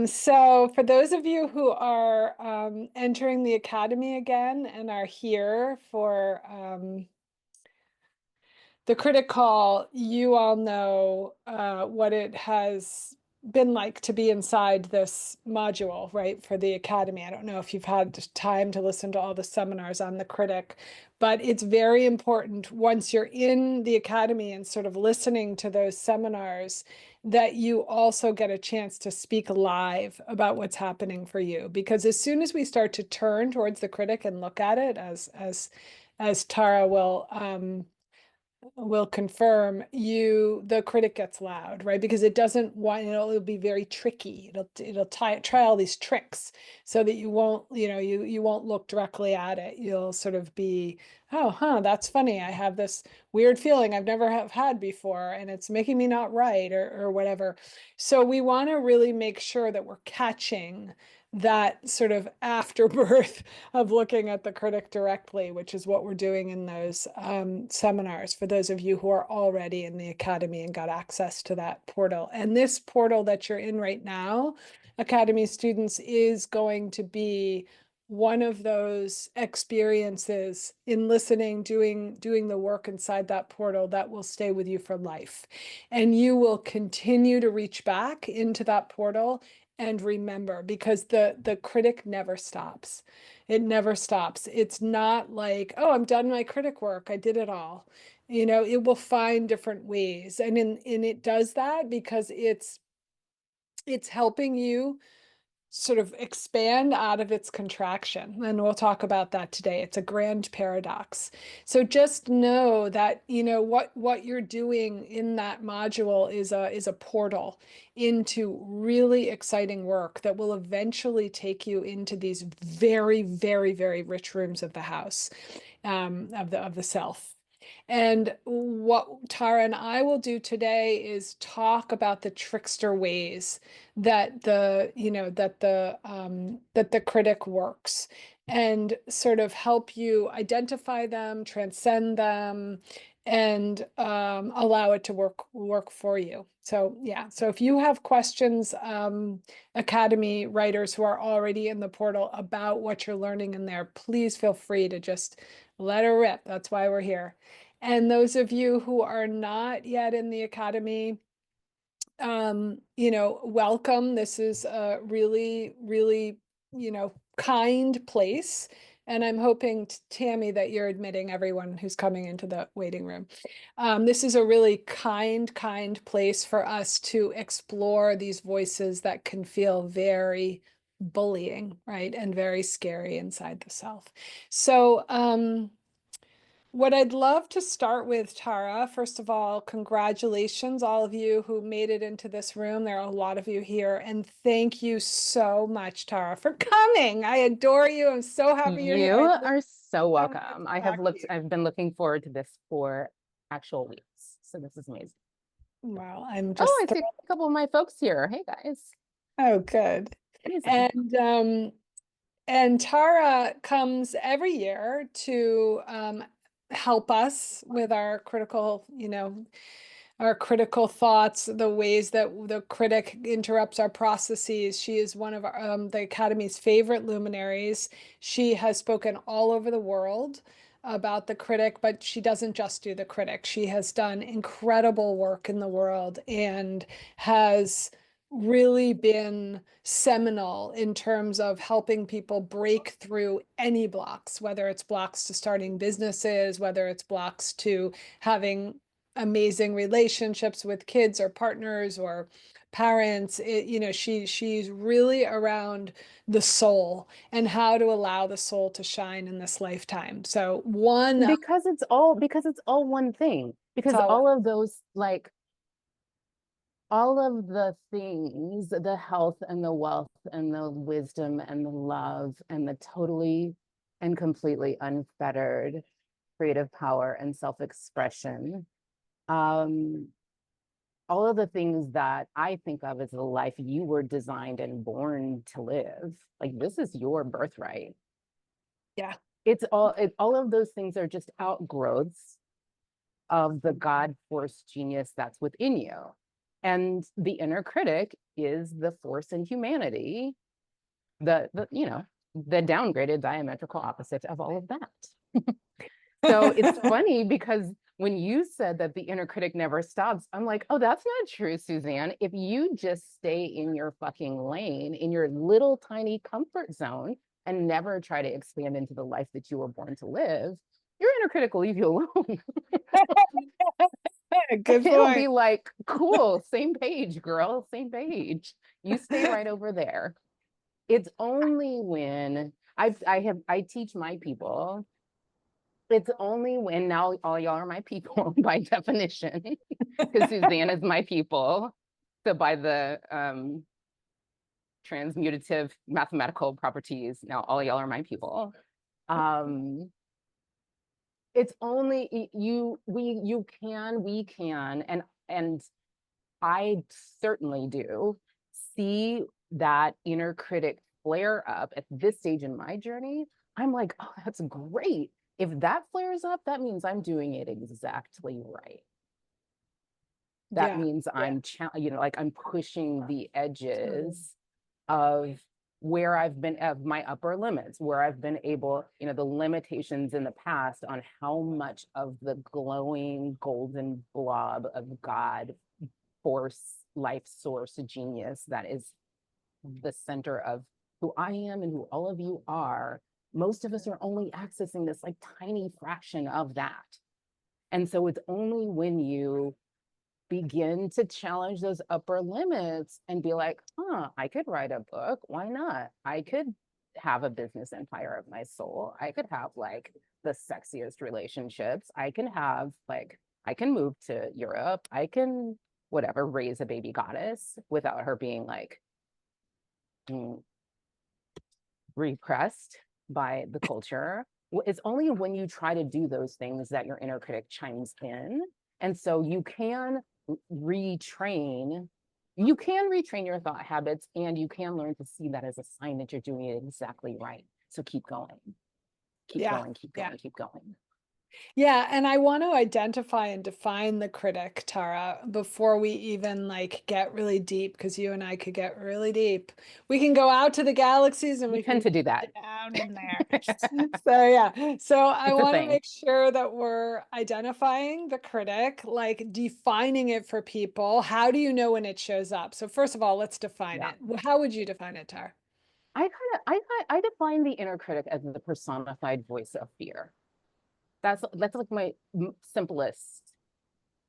So for those of you who are entering the academy again and are here for the Critic Call, you all know what it has been like to be inside this module, right, for the Academy. I don't know if you've had time to listen to all the seminars on the Critic, but it's very important once you're in the Academy and sort of listening to those seminars that you also get a chance to speak live about what's happening for you. Because as soon as we start to turn towards the Critic and look at it, as Tara will confirm, the critic gets loud, right? Because it doesn't want, it'll be very tricky. It'll try all these tricks so that you won't, you won't look directly at it. You'll sort of be, oh, that's funny. I have this weird feeling I've never have had before, and it's making me not right, or whatever. So we want to really make sure that we're catching that sort of afterbirth of looking at the critic directly, which is what we're doing in those seminars for those of you who are already in the academy and got access to that portal. And this portal that you're in right now, Academy students, is going to be one of those experiences in listening, doing the work inside that portal that will stay with you for life. And you will continue to reach back into that portal and remember, because the critic never stops. It never stops. It's not like, oh, I'm done my critic work, I did it all. It will find different ways. And it does that because it's helping you sort of expand out of its contraction. And we'll talk about that today. It's a grand paradox. So just know that, what you're doing in that module is a portal into really exciting work that will eventually take you into these very, very, very rich rooms of the house, of the self. And what Tara and I will do today is talk about the trickster ways that the critic works, and sort of help you identify them, transcend them, and allow it to work for you. So yeah, so if you have questions, Academy writers who are already in the portal, about what you're learning in there, please feel free to just let her rip. That's why we're here. And those of you who are not yet in the Academy, welcome. This is a really, really, kind place. And I'm hoping, Tammy, that you're admitting everyone who's coming into the waiting room. This is a really kind place for us to explore these voices that can feel very bullying, right? And very scary inside the self. So, what I'd love to start with, Tara, first of all, congratulations, all of you who made it into this room. There are a lot of you here. And thank you so much, Tara, for coming. I adore you. I'm so happy you're here. You are so I can't wait welcome. to talk to you. I've been looking forward to this for actual weeks. So this is amazing. Well, I'm Oh, just I see a couple of my folks here. Hey guys. oh, good. Amazing. And Tara comes every year to help us with our critical thoughts, the ways that the critic interrupts our processes. She is one of the Academy's favorite luminaries. She has spoken all over the world about the critic, but she doesn't just do the critic. She has done incredible work in the world and has really been seminal in terms of helping people break through any blocks, whether it's blocks to starting businesses, whether it's blocks to having amazing relationships with kids or partners or parents. She's really around the soul and how to allow the soul to shine in this lifetime. So Because it's all one thing. it's Because all all of those all of the things, the health and the wealth and the wisdom and the love and the totally and completely unfettered creative power and self-expression, um, all of the things that I think of as the life you were designed and born to live, like this is your birthright. yeah. All of those things are just outgrowths of the God force genius that's within you. And the inner critic is the force in humanity, the downgraded diametrical opposite of all of that. So it's funny because when you said that the inner critic never stops, I'm like, oh, that's not true, Suzanne. If you just stay in your fucking lane, in your little tiny comfort zone, and never try to expand into the life that you were born to live, your inner critic will leave you alone. Good It'll point. be like, cool, same page, girl, same page. You stay right over there. It's only when I teach my people, it's only when, now all y'all are my people by definition, because Suzanne is my people. So by the transmutative mathematical properties, now all y'all are my people. It's only we can, and I certainly do see that inner critic flare up at this stage in my journey. I'm like, oh, that's great. If that flares up, that means I'm doing it exactly right. That means I'm, like I'm pushing the edges of where I've been, of my upper limits, where I've been able, the limitations in the past on how much of the glowing golden blob of God, force, life source, genius that is the center of who I am and who all of you are. Most of us are only accessing this like tiny fraction of that. And so it's only when you begin to challenge those upper limits and be like, I could write a book. Why not? I could have a business empire of my soul. I could have like the sexiest relationships. I can have like, I can move to Europe. I can, whatever, raise a baby goddess without her being like repressed by the culture. It's only when you try to do those things that your inner critic chimes in. And so you can retrain your thought habits, and you can learn to see that as a sign that you're doing it exactly right. So keep going, keep going, keep going, keep going. Yeah, and I want to identify and define the critic, Tara, before we even like get really deep, because you and I could get really deep. We can go out to the galaxies and we tend can to do that down in there. So yeah, so I want to make sure that we're identifying the critic, like defining it for people. How do you know when it shows up? So first of all, let's define it. How would you define it, Tara? I define the inner critic as the personified voice of fear. That's like my simplest.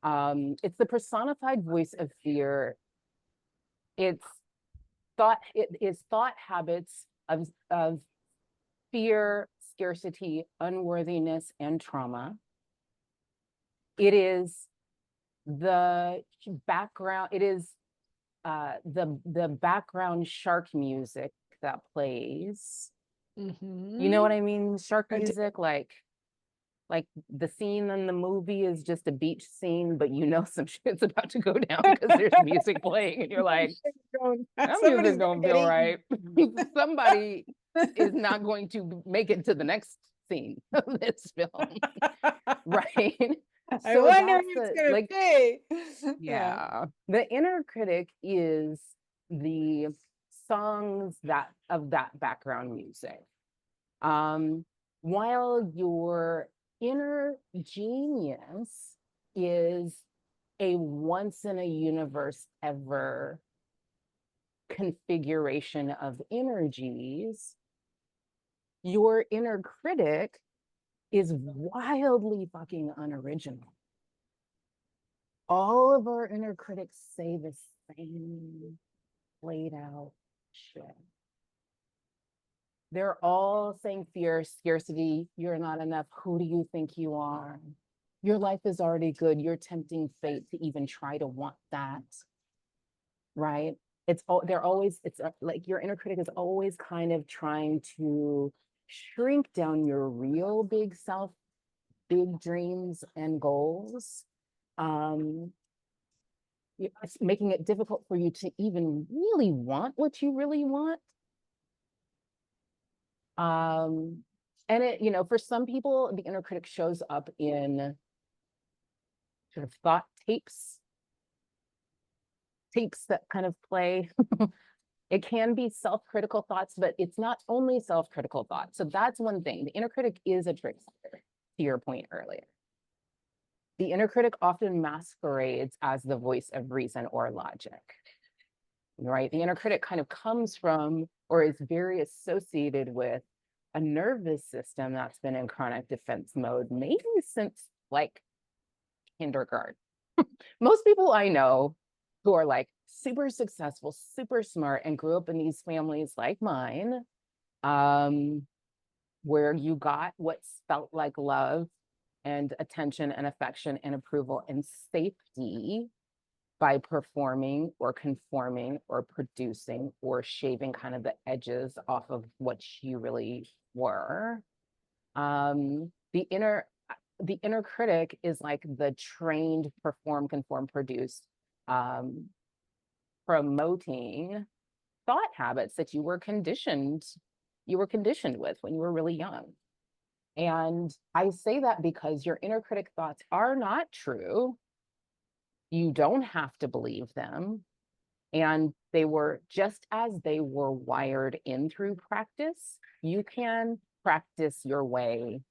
It's the personified voice of fear. It is thought habits of fear, scarcity, unworthiness, and trauma. It is the background. It is the background shark music that plays. You know what I mean? Shark music, like the scene in the movie is just a beach scene, but some shit's about to go down because there's music playing, and you're like, that music don't feel right. Somebody is not going to make it to the next scene of this film, right? I wonder who it's gonna be. Yeah, the inner critic is the songs of that background music. While your inner genius is a once in a universe ever configuration of energies, your inner critic is wildly fucking unoriginal. All of our inner critics say the same played out shit. They're all saying fear, scarcity, you're not enough. Who do you think you are? Your life is already good. You're tempting fate to even try to want that, right? It's like your inner critic is always kind of trying to shrink down your real big self, big dreams and goals. It's making it difficult for you to even really want what you really want. And it, for some people, the inner critic shows up in sort of thought tapes. takes that kind of play. It can be self-critical thoughts, but it's not only self-critical thoughts. So that's one thing. The inner critic is a trickster, to your point earlier. The inner critic often masquerades as the voice of reason or logic, right? The inner critic kind of comes from or is very associated with a nervous system that's been in chronic defense mode maybe since like kindergarten. Most people I know who are like super successful, super smart, and grew up in these families like mine, where you got what felt like love and attention and affection and approval and safety by performing or conforming or producing or shaving kind of the edges off of what you really were. The inner critic is like the trained perform, conform, produce, promoting thought habits that you were conditioned with when you were really young. And I say that because your inner critic thoughts are not true. You don't have to believe them. And they were just as they were wired in through practice, you can practice your way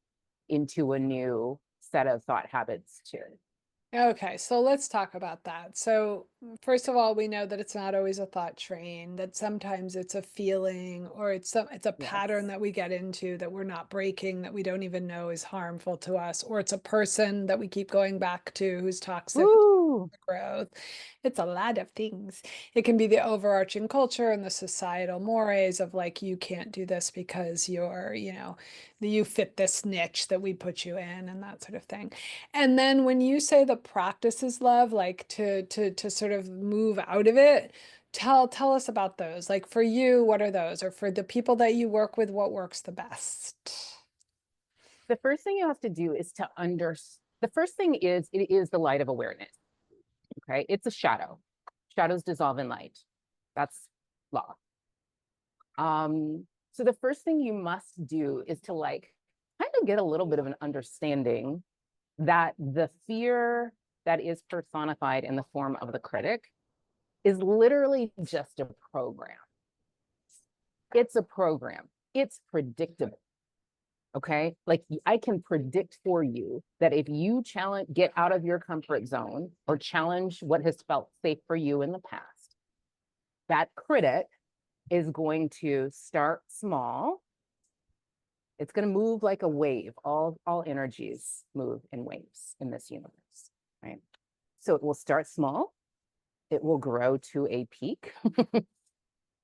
into a new set of thought habits too. Okay, so let's talk about that. So, first of all, we know that it's not always a thought train, that sometimes it's a feeling or it's a pattern Yes. that we get into that we're not breaking, that we don't even know is harmful to us, or it's a person that we keep going back to who's toxic Woo! growth. It's a lot of things. It can be the overarching culture and the societal mores of like, you can't do this because you're, you fit this niche that we put you in and that sort of thing. And then when you say the practice is love, like to sort of move out of it, tell us about those. Like for you, what are those? Or for the people that you work with, what works the best? The first thing you have to do is to the first thing is it is the light of awareness. Okay, it's a shadow. Shadows dissolve in light. That's law. So the first thing you must do is to like kind of get a little bit of an understanding that the fear that is personified in the form of the critic is literally just a program. It's a program. It's predictable. Okay, like I can predict for you that if you get out of your comfort zone or challenge what has felt safe for you in the past, that critic is going to start small. It's going to move like a wave. All energies move in waves in this universe, right? So it will start small. It will grow to a peak.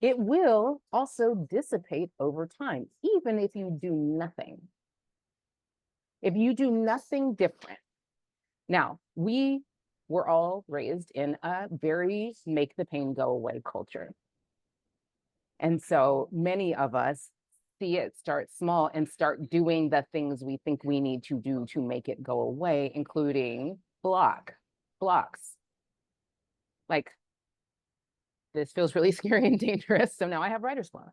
It will also dissipate over time, even if you do nothing. If you do nothing different. Now, we were all raised in a very make the pain go away culture. And so many of us see it start small and start doing the things we think we need to do to make it go away, including blocks. Like, this feels really scary and dangerous. So now I have writer's block.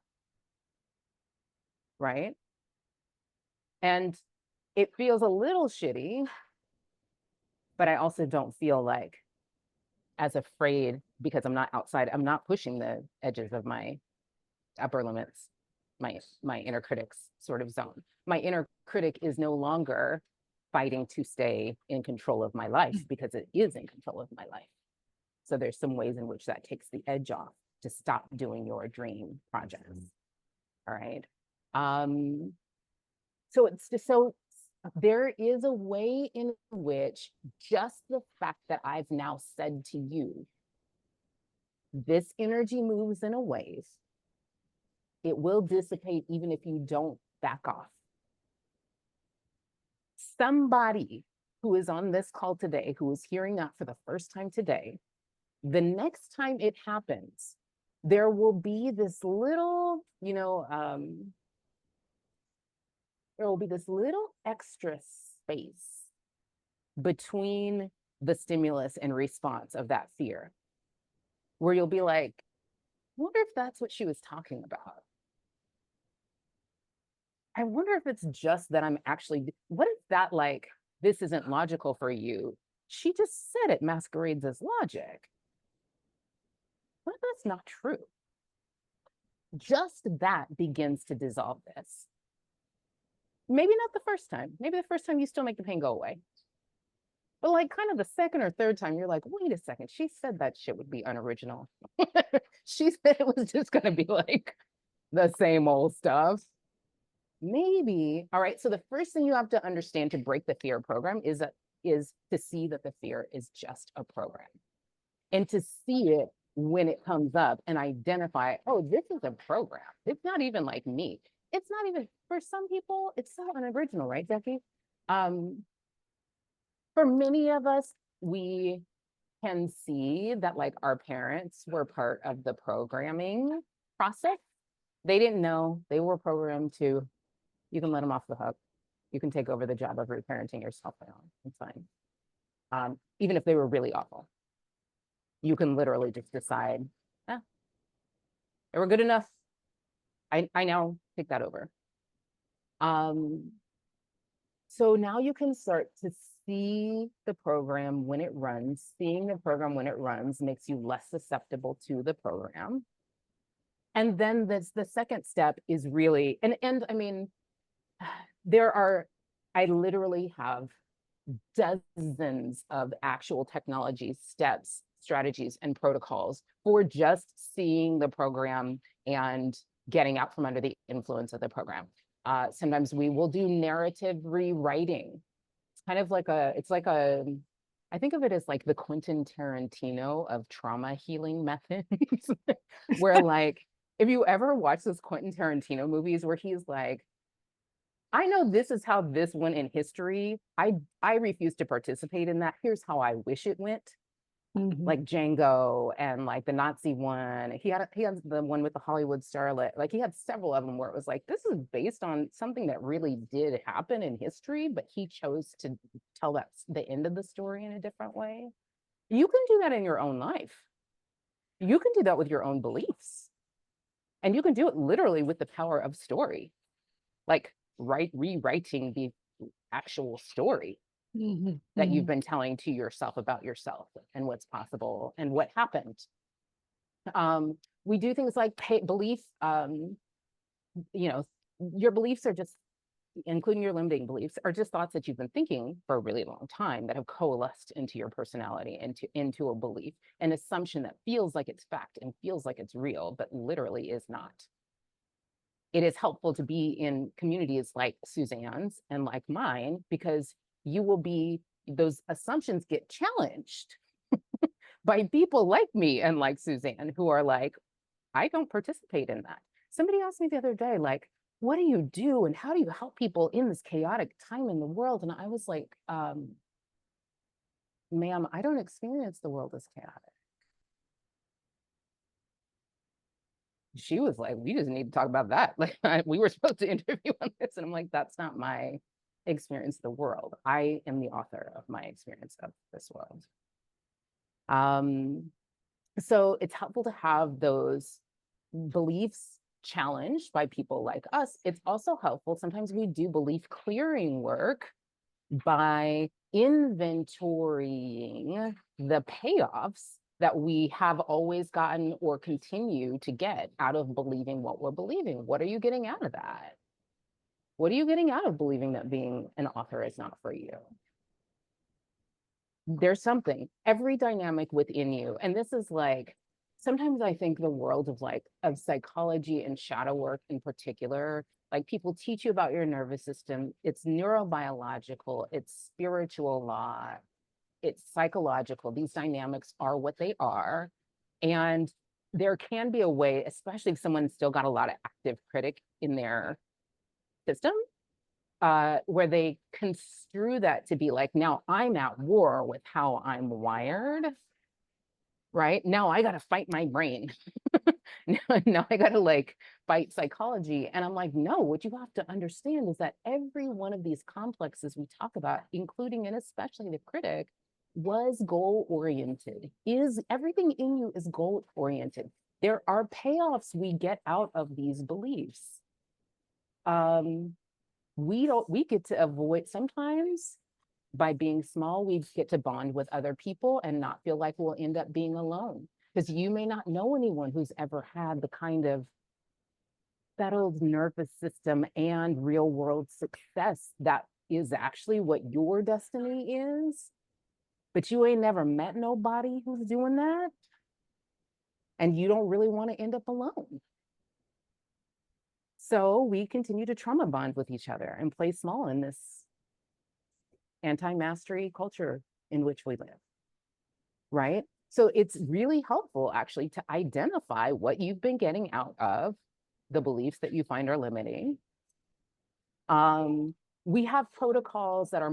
Right? And it feels a little shitty, but I also don't feel like as afraid because I'm not outside. I'm not pushing the edges of my upper limits, my inner critic's sort of zone. My inner critic is no longer fighting to stay in control of my life because it is in control of my life. So there's some ways in which that takes the edge off to stop doing your dream projects. All right. So there is a way in which just the fact that I've now said to you, this energy moves in a wave, it will dissipate even if you don't back off. Somebody who is on this call today, who is hearing that for the first time today, the next time it happens, there will be this little, there will be this little extra space between the stimulus and response of that fear, where you'll be like, I wonder if that's what she was talking about. I wonder if it's just that I'm actually, what if that like, this isn't logical for you? She just said it masquerades as logic. But that's not true. Just that begins to dissolve this. Maybe not the first time. Maybe the first time you still make the pain go away. But like kind of the second or third time, you're like, wait a second, she said that shit would be unoriginal. She said it was just going to be like the same old stuff. Maybe. All right. So the first thing you have to understand to break the fear program is to see that the fear is just a program, and to see it when it comes up and identify, oh, this is a program. It's not even like me. It's not even, for some people, it's so unoriginal, right, Jackie? For many of us, we can see that like our parents were part of the programming process. They didn't know, they were programmed to, you can let them off the hook. You can take over the job of reparenting yourself now. It's fine. Even if they were really awful, you can literally just decide, eh, they were good enough. I now take that over. So now you can start to see the program when it runs. Seeing the program when it runs makes you less susceptible to the program. And then the second step is really, and I mean, I literally have dozens of actual technology steps, strategies, and protocols for just seeing the program and getting out from under the influence of the program. Sometimes we will do narrative rewriting. It's kind of like I think of it as like the Quentin Tarantino of trauma healing methods, where like, if you ever watch those Quentin Tarantino movies where he's like, I know this is how this went in history. I refuse to participate in that. Here's how I wish it went. Like Django and like the Nazi one. He had the one with the Hollywood starlet. Like he had several of them where it was like, this is based on something that really did happen in history, but he chose to tell the end of the story in a different way. You can do that in your own life. You can do that with your own beliefs. And you can do it literally with the power of story. Like rewriting the actual story that you've been telling to yourself about yourself and what's possible and what happened. We do things like belief, your beliefs are just, including your limiting beliefs, are just thoughts that you've been thinking for a really long time that have coalesced into your personality, into a belief, an assumption that feels like it's fact and feels like it's real, but literally is not. It is helpful to be in communities like Suzanne's and like mine, because those assumptions get challenged by people like me and like Suzanne, who are like, I don't participate in that. Somebody asked me the other day, like, what do you do and how do you help people in this chaotic time in the world? And I was like, ma'am, I don't experience the world as chaotic. She was like, we just need to talk about that. Like, we were supposed to interview on this. And I'm like, that's not my experience of the world. I am the author of my experience of this world. So it's helpful to have those beliefs challenged by people like us. It's also helpful. Sometimes we do belief clearing work by inventorying the payoffs that we have always gotten or continue to get out of believing what we're believing. What are you getting out of that? What are you getting out of believing that being an author is not for you? There's something, every dynamic within you. And this is like, sometimes I think the world of psychology and shadow work in particular, like people teach you about your nervous system. It's neurobiological, it's spiritual law, it's psychological. These dynamics are what they are. And there can be a way, especially if someone's still got a lot of active critic in their system, where they construe that to be like, now I'm at war with how I'm wired, right? Now I got to fight my brain. now I got to like fight psychology. And I'm like, no, what you have to understand is that every one of these complexes we talk about, including and especially the critic, was goal oriented. Everything in you is goal oriented. There are payoffs we get out of these beliefs. We get to avoid, sometimes by being small, we get to bond with other people and not feel like we'll end up being alone. because you may not know anyone who's ever had the kind of settled nervous system and real world success that is actually what your destiny is, but you ain't never met nobody who's doing that, and you don't really want to end up alone. So we continue to trauma bond with each other and play small in this anti-mastery culture in which we live, right? So it's really helpful actually to identify what you've been getting out of the beliefs that you find are limiting. We have protocols that are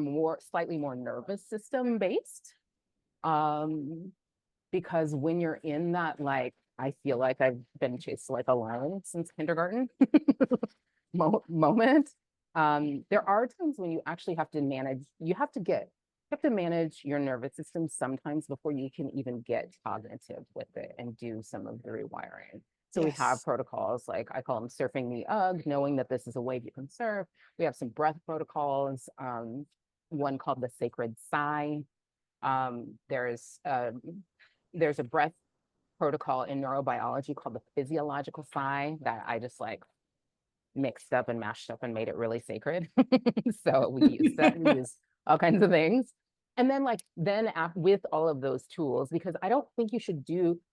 slightly more nervous system based, because when you're in that, like, I feel like I've been chased like a lion since kindergarten moment. There are times when you actually have to manage, you have to manage your nervous system sometimes before you can even get cognitive with it and do some of the rewiring. So we have protocols, like I call them surfing the UGG, knowing that this is a wave you can surf. We have some breath protocols, one called the sacred sigh. There's a breath protocol in neurobiology called the physiological sigh that I just like mixed up and mashed up and made it really sacred. So we use that. We use all kinds of things. And then with all of those tools, because I don't think you should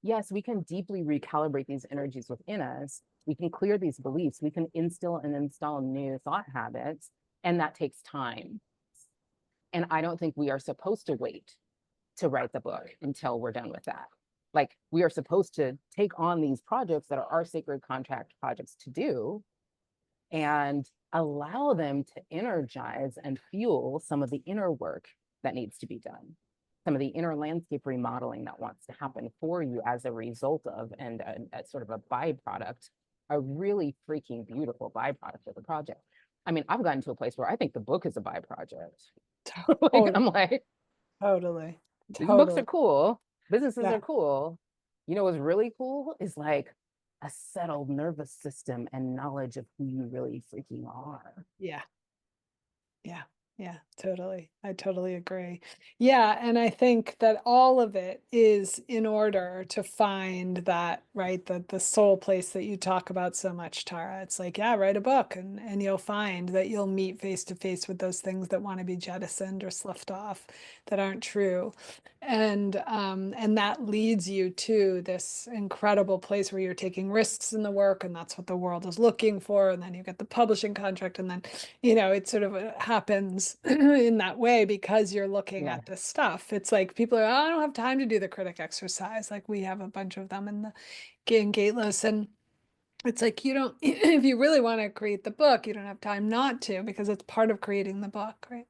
yes, we can deeply recalibrate these energies within us. We can clear these beliefs. We can instill and install new thought habits. And that takes time. And I don't think we are supposed to wait to write the book until we're done with that. Like, we are supposed to take on these projects that are our sacred contract projects to do and allow them to energize and fuel some of the inner work that needs to be done, some of the inner landscape remodeling that wants to happen for you as a result of, and a sort of a byproduct, a really freaking beautiful byproduct of the project. I mean, I've gotten to a place where I think the book is a byproduct. Like, I'm like, totally. these books are cool, businesses are cool. You know what's really cool is like a settled nervous system and knowledge of who you really freaking are. Yeah. Yeah. Yeah, totally. I totally agree. Yeah, and I think that all of it is in order to find that, right, the soul place that you talk about so much, Tara. It's like, yeah, write a book and you'll find that you'll meet face to face with those things that want to be jettisoned or sloughed off that aren't true. And that leads you to this incredible place where you're taking risks in the work, and that's what the world is looking for. And then you get the publishing contract, and then, it sort of happens in that way because you're looking at this stuff. It's like people are, oh, I don't have time to do the critic exercise. Like we have a bunch of them in Gateless, and it's like you don't, if you really want to create the book, you don't have time not to, because it's part of creating the book, right?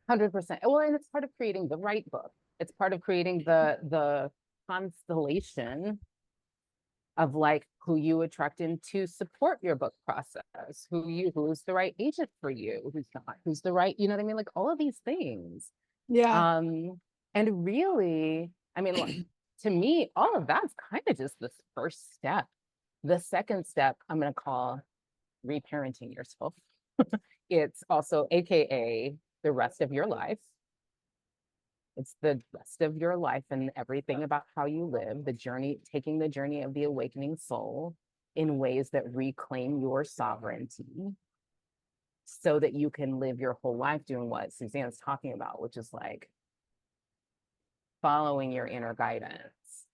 100%. Well, and it's part of creating the right book. It's part of creating the constellation of like who you attract in to support your book process, who's the right agent for you, who's not, who's the right, you know what I mean? Like all of these things. Yeah. And really, I mean, look, to me, all of that's kind of just the first step. The second step, I'm going to call reparenting yourself. It's also AKA the rest of your life. It's the rest of your life and everything about how you live, the journey, taking the journey of the awakening soul in ways that reclaim your sovereignty so that you can live your whole life doing what Suzanne's talking about, which is like following your inner guidance,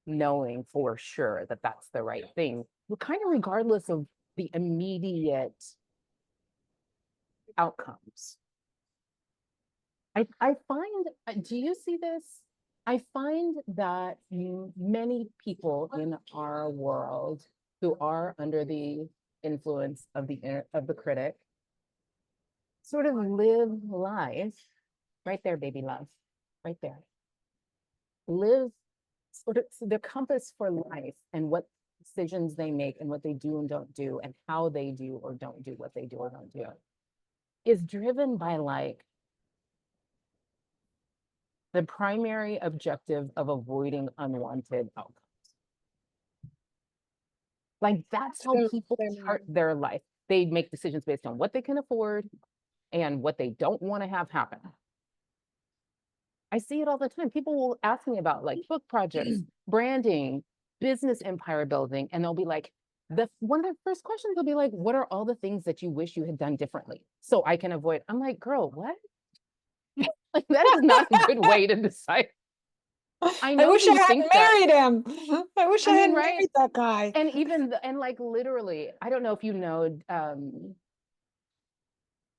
knowing for sure that that's the right thing, kind of regardless of the immediate outcomes. I find, do you see this? I find that many people in our world who are under the influence of the critic sort of live life right there, baby love, right there. Live sort of the compass for life and what decisions they make and what they do and don't do and how they do or don't do what they do or don't do is driven by like the primary objective of avoiding unwanted outcomes. Like that's how people chart their life. They make decisions based on what they can afford and what they don't want to have happen. I see it all the time. People will ask me about like book projects, branding, business empire building, and they'll be like, one of their first questions will be like, what are all the things that you wish you had done differently so I can avoid? I'm like, girl, what? Like, that is not a good way to decide. I I know wish I you hadn't think that. married him. I wish I I mean, hadn't right? married that guy. And even and like literally, I don't know if you know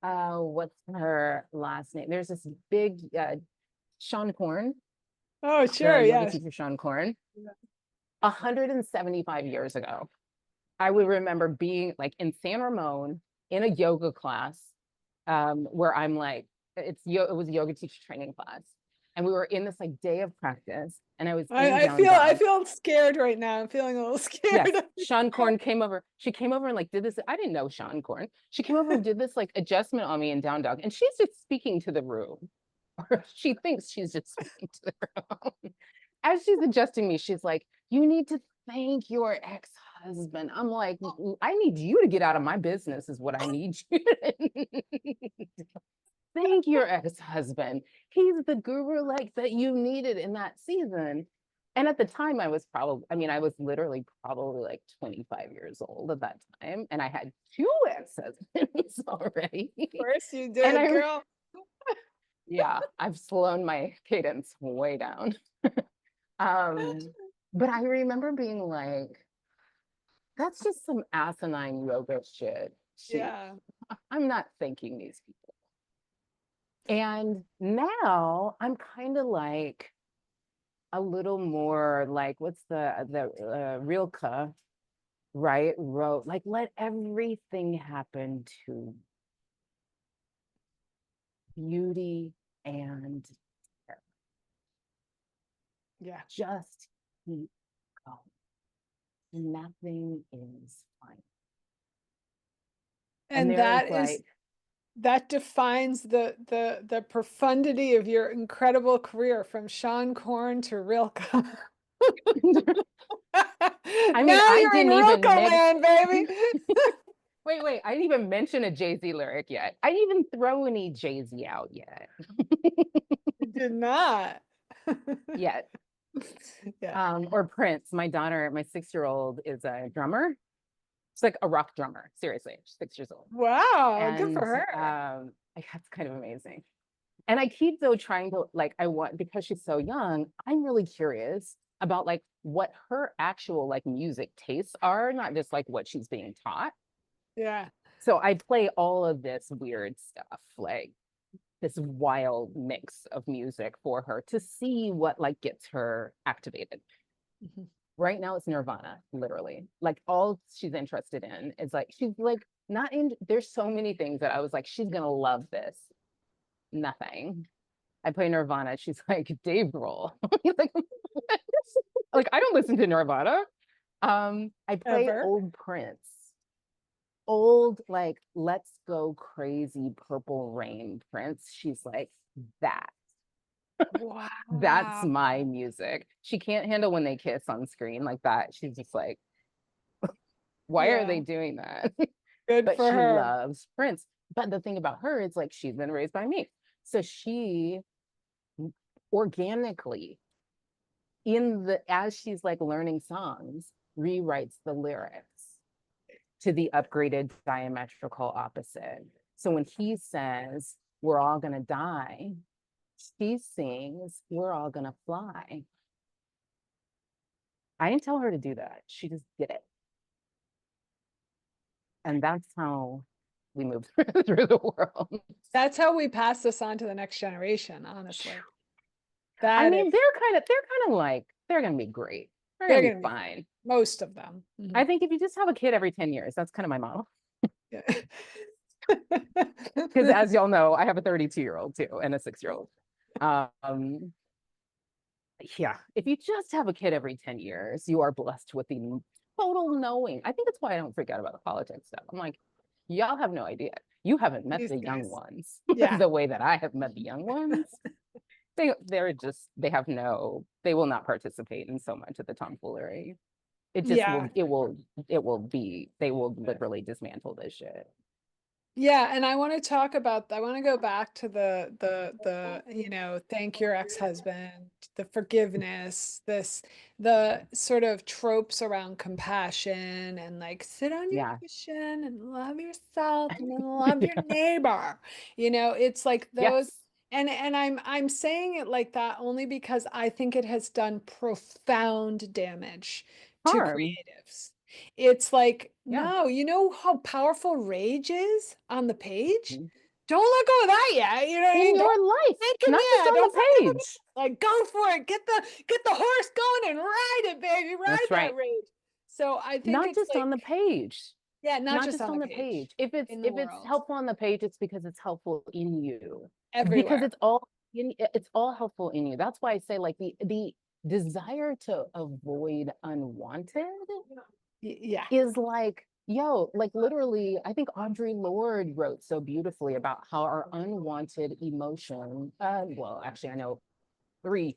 what's her last name? There's this big Sean Corn, Oh, the sure, yoga yes. teacher Sean Corn. 175 years ago, I would remember being like in San Ramon in a yoga class, where I'm like, it was a yoga teacher training class. And we were in this like day of practice, and I was in down I dog. feel scared right now. I'm feeling a little Yes, scared. Sean Corn came over. She came over and like did this. I didn't know Sean Corn. She came over and did this like adjustment on me in down dog, and she's just speaking to the room, or she thinks she's just speaking to the room. As she's adjusting me, she's like, "You need to thank your ex-husband." I'm like, "I need you to get out of my business, is what I need you to thank your ex-husband. He's the guru like that you needed in that season." And at the time, I was literally probably like 25 years old at that time. And I had 2 ex-husbands already. Of course you And did, girl. yeah, I've slowed my cadence way down. Um, but I remember being like, that's just some asinine yoga shit. Yeah. I'm not thanking these people. And now I'm kind of like a little more like, what's the Rilke, right? Wrote like, let everything happen to beauty and terror. Yeah. Just keep going. Nothing is fine. And And there's like, that defines the profundity of your incredible career from Sean Corn to Rilke. I mean, Now I you're in didn't Rilke even land, baby. wait, I didn't even mention a Jay-Z lyric yet. I didn't even throw any Jay-Z out yet. You did not. Yet. Yeah. Or Prince. My daughter, my 6-year-old, is a drummer. She's like a rock drummer. Seriously, she's 6 years old. Wow, good And for her. that's kind of amazing. And I keep though trying to like, because she's so young, I'm really curious about like what her actual like music tastes are, not just like what she's being taught. Yeah. So I play all of this weird stuff, like this wild mix of music for her to see what like gets her activated. Mhm. Right now it's Nirvana, literally. Like all she's interested in is like, she's like not in, there's so many things that I was like, she's gonna love this. Nothing. I play Nirvana. She's like, Dave Grohl. Like, like, I don't listen to Nirvana. I play Ever. old Prince. Old, like, let's go crazy Purple Rain Prince. She's like, that. That's Wow. my music. She can't handle when they kiss on screen like that. She's just like, why are they Yeah. doing that? Good But for she her. loves Prince. But the thing about her is like, she's been raised by me. So she organically, as she's like learning songs, rewrites the lyrics to the upgraded diametrical opposite. So when he says, we're all gonna die, she sings, we're all gonna fly. I didn't tell her to do that. She just did it. And that's how we moved through the world. That's how we pass this on to the next generation, honestly. I That is, mean, they're kind of like, they're gonna be great. They're they're gonna be gonna be fine. most of them. I think if you just have a kid every 10 years, that's kind of my model. Yeah. Because as y'all know, I have a 32-year-old too and a 6-year-old. Um, yeah, if you just have a kid every 10 years, you are blessed with the total knowing. I think that's why I don't freak out about the politics stuff. I'm like, y'all have no idea. You haven't met These the young days. ones Yeah. the way that I have met the young ones. They will not participate in so much of the tomfoolery. It just Yeah. will be, they will literally dismantle this shit. Yeah, and I want to talk about, I want to go back to the thank your ex-husband, the forgiveness, the sort of tropes around compassion and like sit on your Yeah. cushion and love yourself and then love your neighbor. It's like those, Yes. and I'm saying it like that only because I think it has done profound damage to Harm. creatives. It's like, Yeah. no, you know how powerful rage is on the page? Mhm. Don't let go of that yet. You know what I In mean? your Don't life, think him not just yet. on Don't the forgive him. page. Like, go for it. Get the horse going and ride it, baby. Ride That's that right. rage. So I think Not it's just like, on the page. yeah, not Not just just on on the the page, page. If it's in the if it's world, helpful on the page, it's because it's helpful in you. Because everywhere. it's all helpful in you. That's why I say like the desire to avoid unwanted Yeah. is like, yo, like literally, I think Audre Lorde wrote so beautifully about how our unwanted emotion, well, actually I know three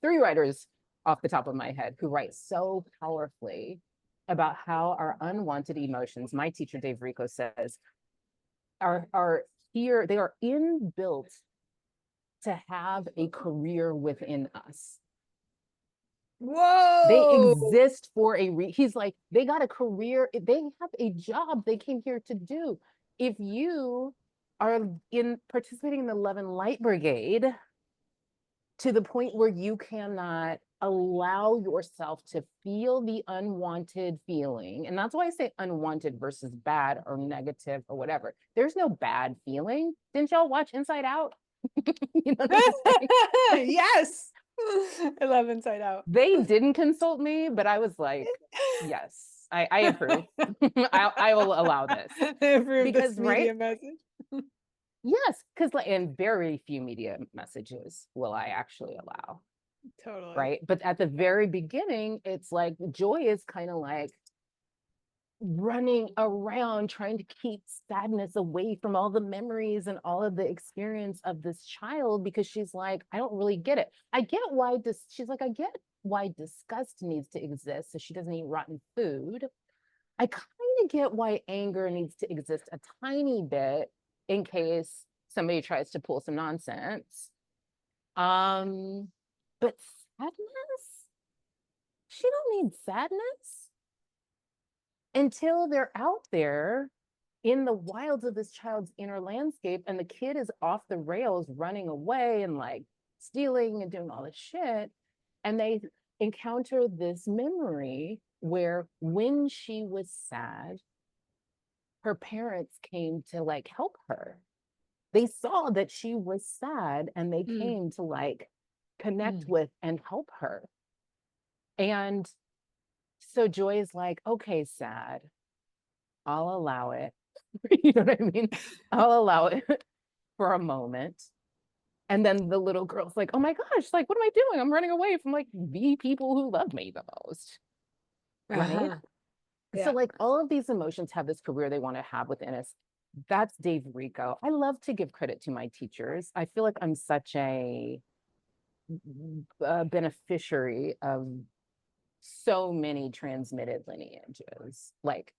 three writers off the top of my head who write so powerfully about how our unwanted emotions, my teacher Dave Rico says, are here, they are inbuilt to have a career within us. They Whoa. exist for he's like, they got a career, they have a job they came here to do. If you are in participating in the Love and Light Brigade to the point where you cannot allow yourself to feel the unwanted feeling, and that's why I say unwanted versus bad or negative or whatever. There's no bad feeling. Didn't y'all watch Inside Out? You know what I'm saying? Yes. I love Inside Out. They didn't consult me, but I was like, yes, I approve. I will allow this. I approve this Because, right? media message. Yes, because like, and very few media messages will I actually allow, Totally. right? But at the very beginning, it's like Joy is kind of like running around trying to keep sadness away from all the memories and all of the experience of this child, because she's like, I don't really get it. I get why this, she's like, I get why disgust needs to exist so she doesn't eat rotten food. I kind of get why anger needs to exist a tiny bit in case somebody tries to pull some nonsense. But sadness? She don't need sadness until they're out there in the wilds of this child's inner landscape and the kid is off the rails running away and like stealing and doing all this shit. And they encounter this memory where when she was sad, her parents came to like help her. They saw that she was sad and they Mm, came to like connect mm. with and help her. And so Joy is like, okay, sad, I'll allow it. You know what I mean? I'll allow it for a moment. And then the little girl's like, oh my gosh, like, what am I doing? I'm running away from like the people who love me the most. Right. Uh-huh. So, Yeah. like, all of these emotions have this career they want to have within us. That's Dave Rico. I love to give credit to my teachers. I feel like I'm such a beneficiary of so many transmitted lineages, like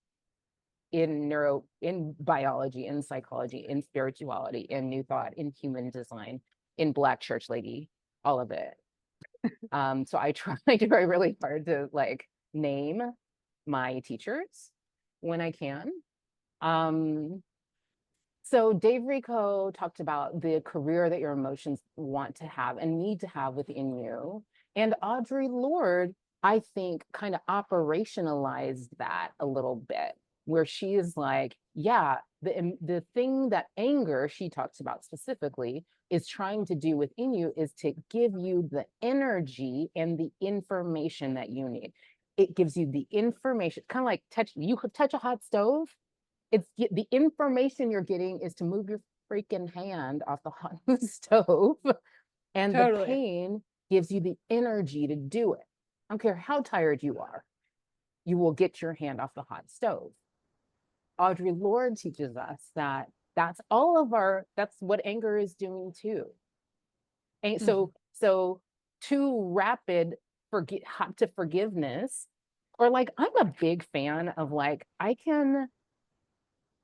in biology, in psychology, in spirituality, in new thought, in human design, in Black church lady, all of it. So I try to try really hard to like name my teachers when I can. Um, so Dave Rico talked about the career that your emotions want to have and need to have within you. And Audre Lorde, I think, kind of operationalized that a little bit, where she is like, yeah, the thing that anger she talks about specifically is trying to do within you is to give you the energy and the information that you need. It gives you the information, kind of like you could touch a hot stove. It's the information you're getting is to move your freaking hand off the hot stove, and the Totally. pain gives you the energy to do it. I don't care how tired you are, you will get your hand off the hot stove. Audre Lorde teaches us that that's all of our, that's what anger is doing too. And Mhm. so too rapid hop to forgiveness, or like, I'm a big fan of like, I can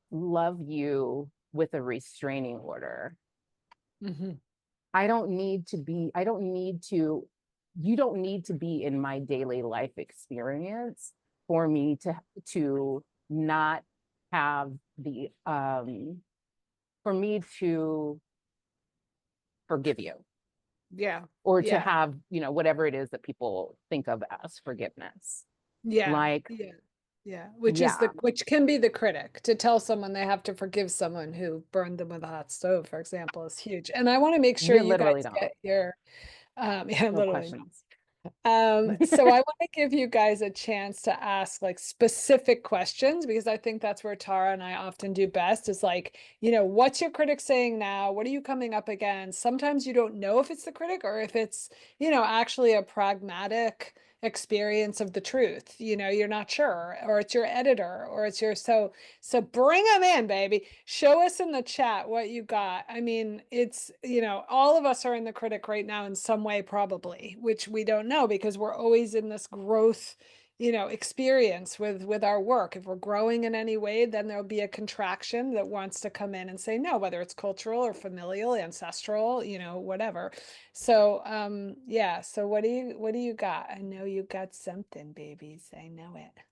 love you with a restraining order. Mm-hmm. I don't need to be, I don't need to, you don't need to be in my daily life experience for me to not have the for me to forgive you, Yeah. or to Yeah. have, you know, whatever it is that people think of as forgiveness. Yeah. Like, Yeah. Yeah. yeah, Which can be the critic. To tell someone they have to forgive someone who burned them with a hot stove, for example, is huge. And I want to make sure you you literally guys don't. get your yeah, No literally not. questions. So I want to give you guys a chance to ask like specific questions, because I think that's where Tara and I often do best, is like, what's your critic saying now? What are you coming up against? Sometimes you don't know if it's the critic or if it's, actually a pragmatic experience of the truth. You're not sure, or it's your editor, or it's your, so bring them in, baby. Show us in the chat what you got. I mean, it's, all of us are in the critic right now in some way, probably, which we don't know because we're always in this growth, experience with our work. If we're growing in any way, then there'll be a contraction that wants to come in and say no, whether it's cultural or familial, ancestral, whatever. So, yeah. So what do you got? I know you got something, babies. I know it.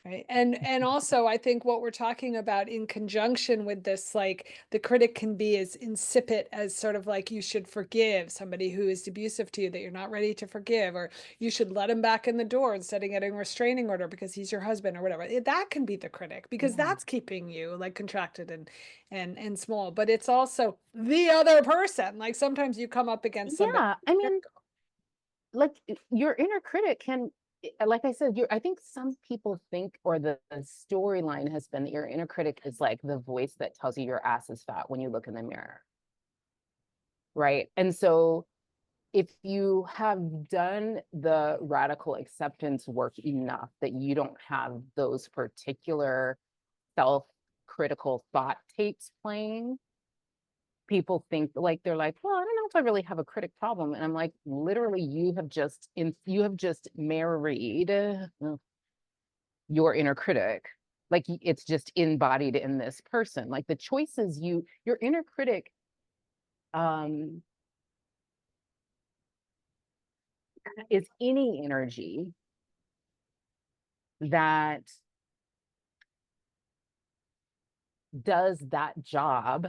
Right. And also I think what we're talking about in conjunction with this, like the critic can be as insipid as sort of like you should forgive somebody who is abusive to you that you're not ready to forgive, or you should let him back in the door instead of getting a restraining order because he's your husband or whatever. That can be the critic because Yeah. that's keeping you like contracted and small. But it's also the other person. Like sometimes you come up against somebody. Yeah, I mean, like your inner critic can, like I said, I think some people think, or the storyline has been that your inner critic is like the voice that tells you your ass is fat when you look in the mirror, right? And so if you have done the radical acceptance work enough that you don't have those particular self-critical thought tapes playing, people think, like, they're like, well, I don't know if I really have a critic problem. And I'm like, literally, you have just married your inner critic. Like, it's just embodied in this person. Like the choices your inner critic um is any energy that does that job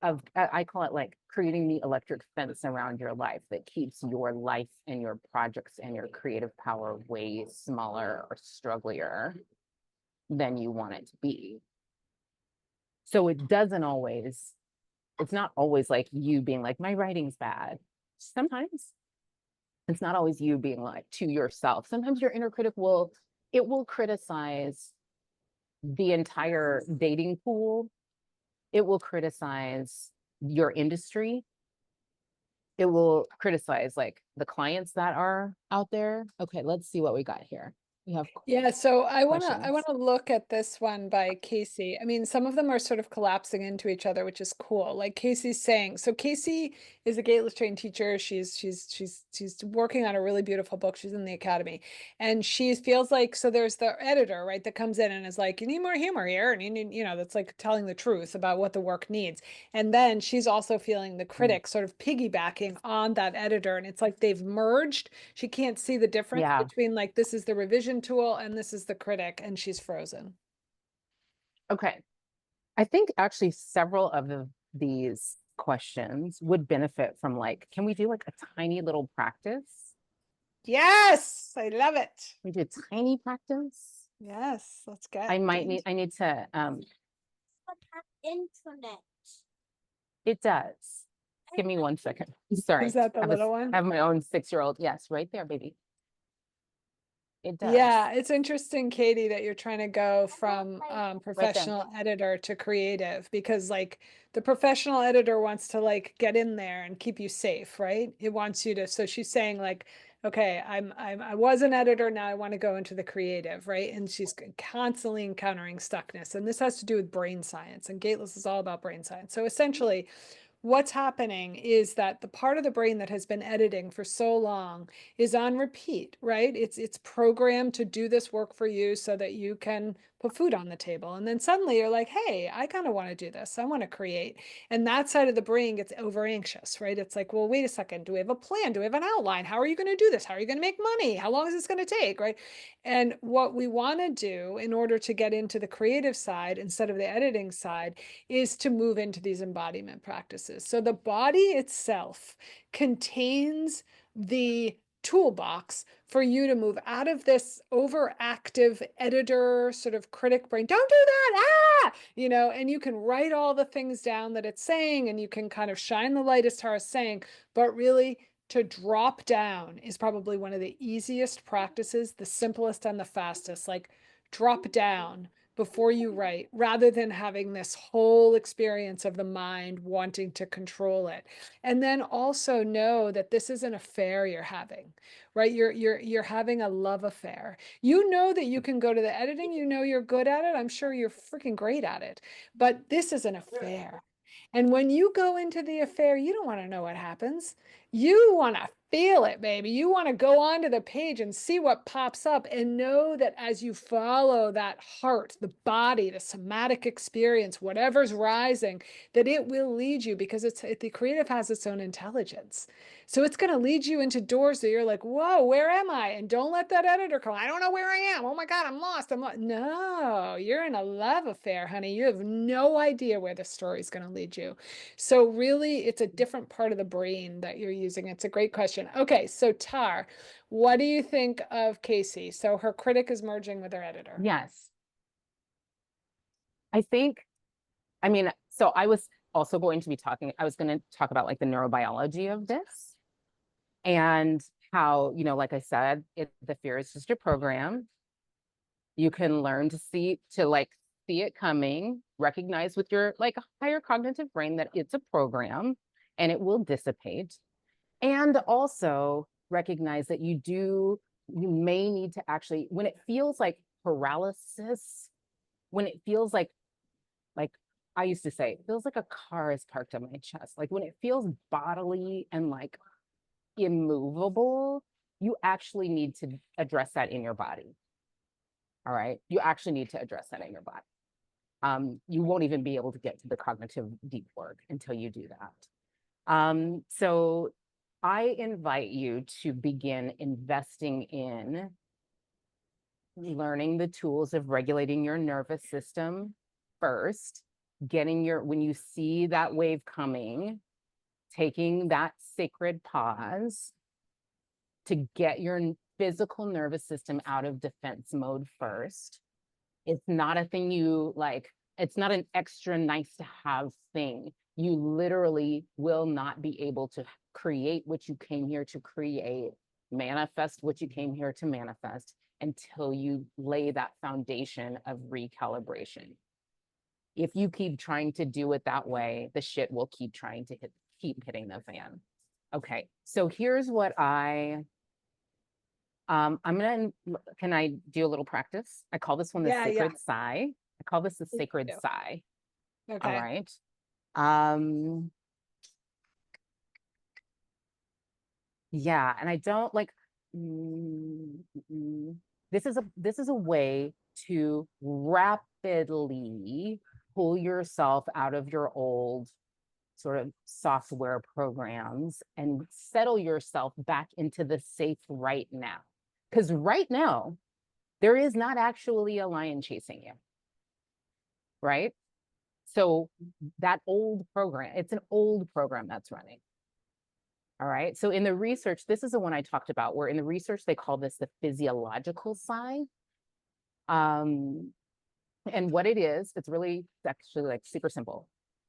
of, I call it like creating the electric fence around your life that keeps your life and your projects and your creative power way smaller or strugglier than you want it to be. So it's not always like you being like, my writing's bad. Sometimes it's not always you being like to yourself. Sometimes your inner critic will criticize the entire dating pool. It will criticize your industry. It will criticize like the clients that are out there. Okay, let's see what we got here. We have Yeah, so I wanna I questions. wanna look at this one by Casey. I mean, some of them are sort of collapsing into each other, which is cool. Like Casey's saying, so Casey is a gateless trained teacher. She's working on a really beautiful book. She's in the academy, and she feels like, so there's the editor, right, that comes in and is like, you need more humor here, and you need, that's like telling the truth about what the work needs. And then she's also feeling the Mm. critic sort of piggybacking on that editor, and it's like they've merged. She can't see the difference Yeah. between like this is the revision tool and this is the critic, and she's frozen. Okay. I think actually several of these questions would benefit from, like, can we do like a tiny little practice? Yes, I love it. We do a tiny practice. Yes, let's I need to internet. It does. Give me 1 second. Is Sorry. that the I little one? have my own 6-year-old. Yes, right there, baby. It does. Yeah, it's interesting, Katie, that you're trying to go from Right there. professional editor to creative, because like the professional editor wants to like get in there and keep you safe, right? It wants you to, so she's saying like, okay, I was an editor, now I want to go into the creative, right? And she's constantly encountering stuckness. And this has to do with brain science, and Gateless is all about brain science. So essentially, what's happening is that the part of the brain that has been editing for so long is on repeat, right? It's programmed to do this work for you so that you can put food on the table. And then suddenly you're like, hey, I kind of want to do this. I want to create. And that side of the brain gets over anxious, right? It's like, well, wait a second. Do we have a plan? Do we have an outline? How are you going to do this? How are you going to make money? How long is this going to take, right? And what we want to do in order to get into the creative side instead of the editing side is to move into these embodiment practices. So the body itself contains the toolbox for you to move out of this overactive editor sort of critic brain. Don't do that. And you can write all the things down that it's saying, and you can kind of shine the light as Tara is saying, but really to drop down is probably one of the easiest practices, the simplest and the fastest. Like, drop down before you write, rather than having this whole experience of the mind wanting to control it. And then also know that this is an affair you're having, right? You're having a love affair. You know that you can go to the editing, you know you're good at it. I'm sure you're freaking great at it. But this is an affair. And when you go into the affair, you don't want to know what happens. You want to feel it, baby. You want to go onto the page and see what pops up, and know that as you follow that heart, the body, the somatic experience, whatever's rising, that it will lead you, because the creative has its own intelligence. So it's going to lead you into doors that you're like, whoa, where am I? And don't let that editor come. I don't know where I am. Oh my God, I'm lost. No, you're in a love affair, honey. You have no idea where the story is going to lead you. So really, it's a different part of the brain that you're using. It's a great question. Okay, so Tar, what do you think of Casey? So her critic is merging with her editor. Yes. So I was also going to be I was going to talk about like the neurobiology of this, and how, like I said, the fear is just a program. You can learn to see it coming, recognize with your like higher cognitive brain that it's a program and it will dissipate. And also recognize that you may need to actually, when it feels like paralysis, when it feels like I used to say, it feels like a car is parked on my chest. Like when it feels bodily and like immovable, you actually need to address that in your body. All right. You actually need to address that in your body. You won't even be able to get to the cognitive deep work until you do that. So I invite you to begin investing in learning the tools of regulating your nervous system first, when you see that wave coming, taking that sacred pause to get your physical nervous system out of defense mode first. It's not a thing it's not an extra nice to have thing. You literally will not be able to create what you came here to create, manifest what you came here to manifest, until you lay that foundation of recalibration. If you keep trying to do it that way, the shit will keep hitting the fan. Okay, so here's what can I do a little practice? I call this one the sacred sigh. I call this the sacred sigh. Okay. All right. Yeah, and I don't like, this is a way to rapidly pull yourself out of your old sort of software programs and settle yourself back into the safe right now. Because right now, there is not actually a lion chasing you, right? So that old program, it's an old program that's running. All right. So in the research, this is the one I talked about, where in the research, they call this the physiological sigh. And what it is, it's actually like super simple.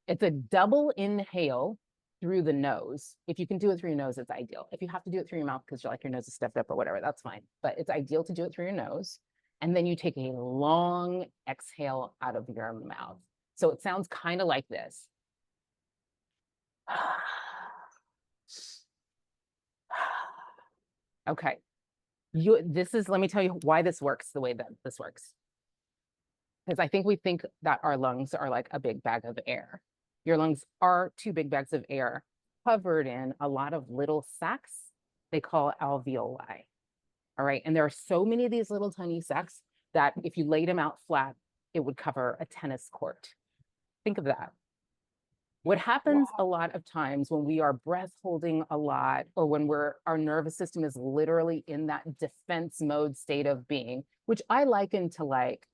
It's a double inhale through the nose. If you can do it through your nose, it's ideal. If you have to do it through your mouth because your nose is stuffed up or whatever, that's fine. But it's ideal to do it through your nose. And then you take a long exhale out of your mouth. So it sounds kind of like this. Okay. Let me tell you why this works the way that this works. Because I think we think that our lungs are like a big bag of air. Your lungs are two big bags of air covered in a lot of little sacs they call alveoli. All right. And there are so many of these little tiny sacs that if you laid them out flat, it would cover a tennis court. Think of that. What happens a lot of times when we are breath holding a lot, or when our nervous system is literally in that defense mode state of being, which I liken to like,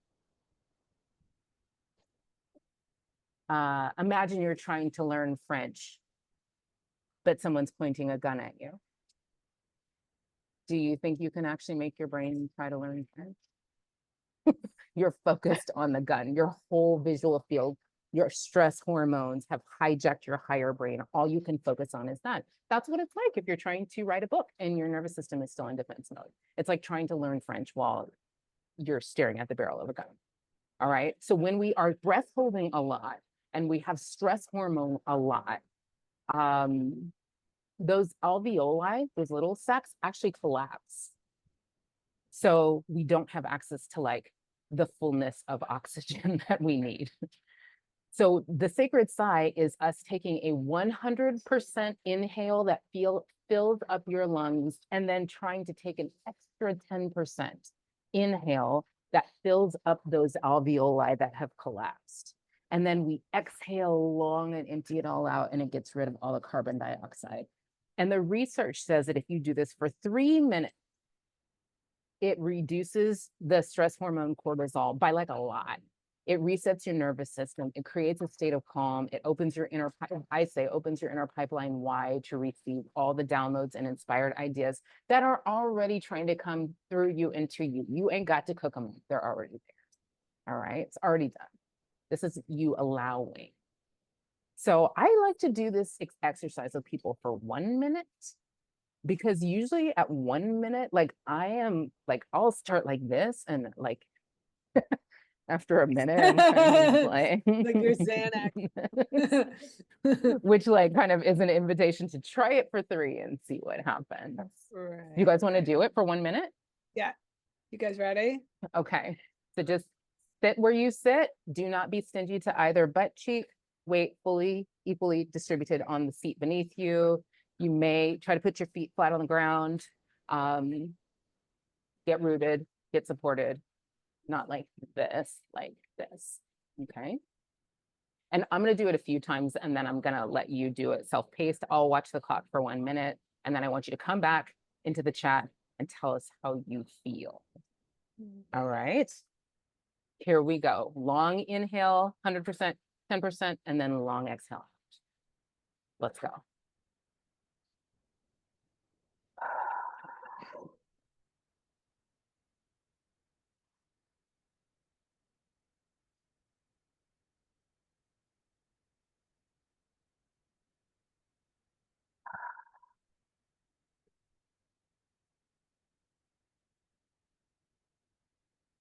imagine you're trying to learn French, but someone's pointing a gun at you. Do you think you can actually make your brain try to learn French? You're focused on the gun. Your whole visual field, your stress hormones have hijacked your higher brain. All you can focus on is that. That's what it's like if you're trying to write a book and your nervous system is still in defense mode. It's like trying to learn French while you're staring at the barrel of a gun. All right. So when we are breath holding a lot and we have stress hormone a lot, those alveoli, those little sacs, actually collapse. So we don't have access to like the fullness of oxygen that we need. So the sacred sigh is us taking a 100% inhale that fills up your lungs, and then trying to take an extra 10% inhale that fills up those alveoli that have collapsed. And then we exhale long and empty it all out, and it gets rid of all the carbon dioxide. And the research says that if you do this for 3 minutes, it reduces the stress hormone cortisol by like a lot. It resets your nervous system. It creates a state of calm. It opens your inner, I say, opens your inner pipeline wide to receive all the downloads and inspired ideas that are already trying to come through you into you. You ain't got to cook them. They're already there. All right. It's already done. This is you allowing. So I like to do this exercise with people for 1 minute, because usually at 1 minute, like I am like, I'll start like this, and like after a minute, I'm kind of like, like your Xanax. which like kind of is an invitation to try it for 3 and see what happens. Right, You guys want to do it for 1 minute? Yeah. You guys ready? Okay. So just sit where you sit. Do not be stingy to either butt cheek. Weight fully, equally distributed on the seat beneath you. You may try to put your feet flat on the ground. Get rooted, get supported. Not like this, like this. Okay. And I'm going to do it a few times, and then I'm going to let you do it self-paced. I'll watch the clock for 1 minute, and then I want you to come back into the chat and tell us how you feel. All right. Here we go. Long inhale, 100%, 10%, and then long exhale. Let's go.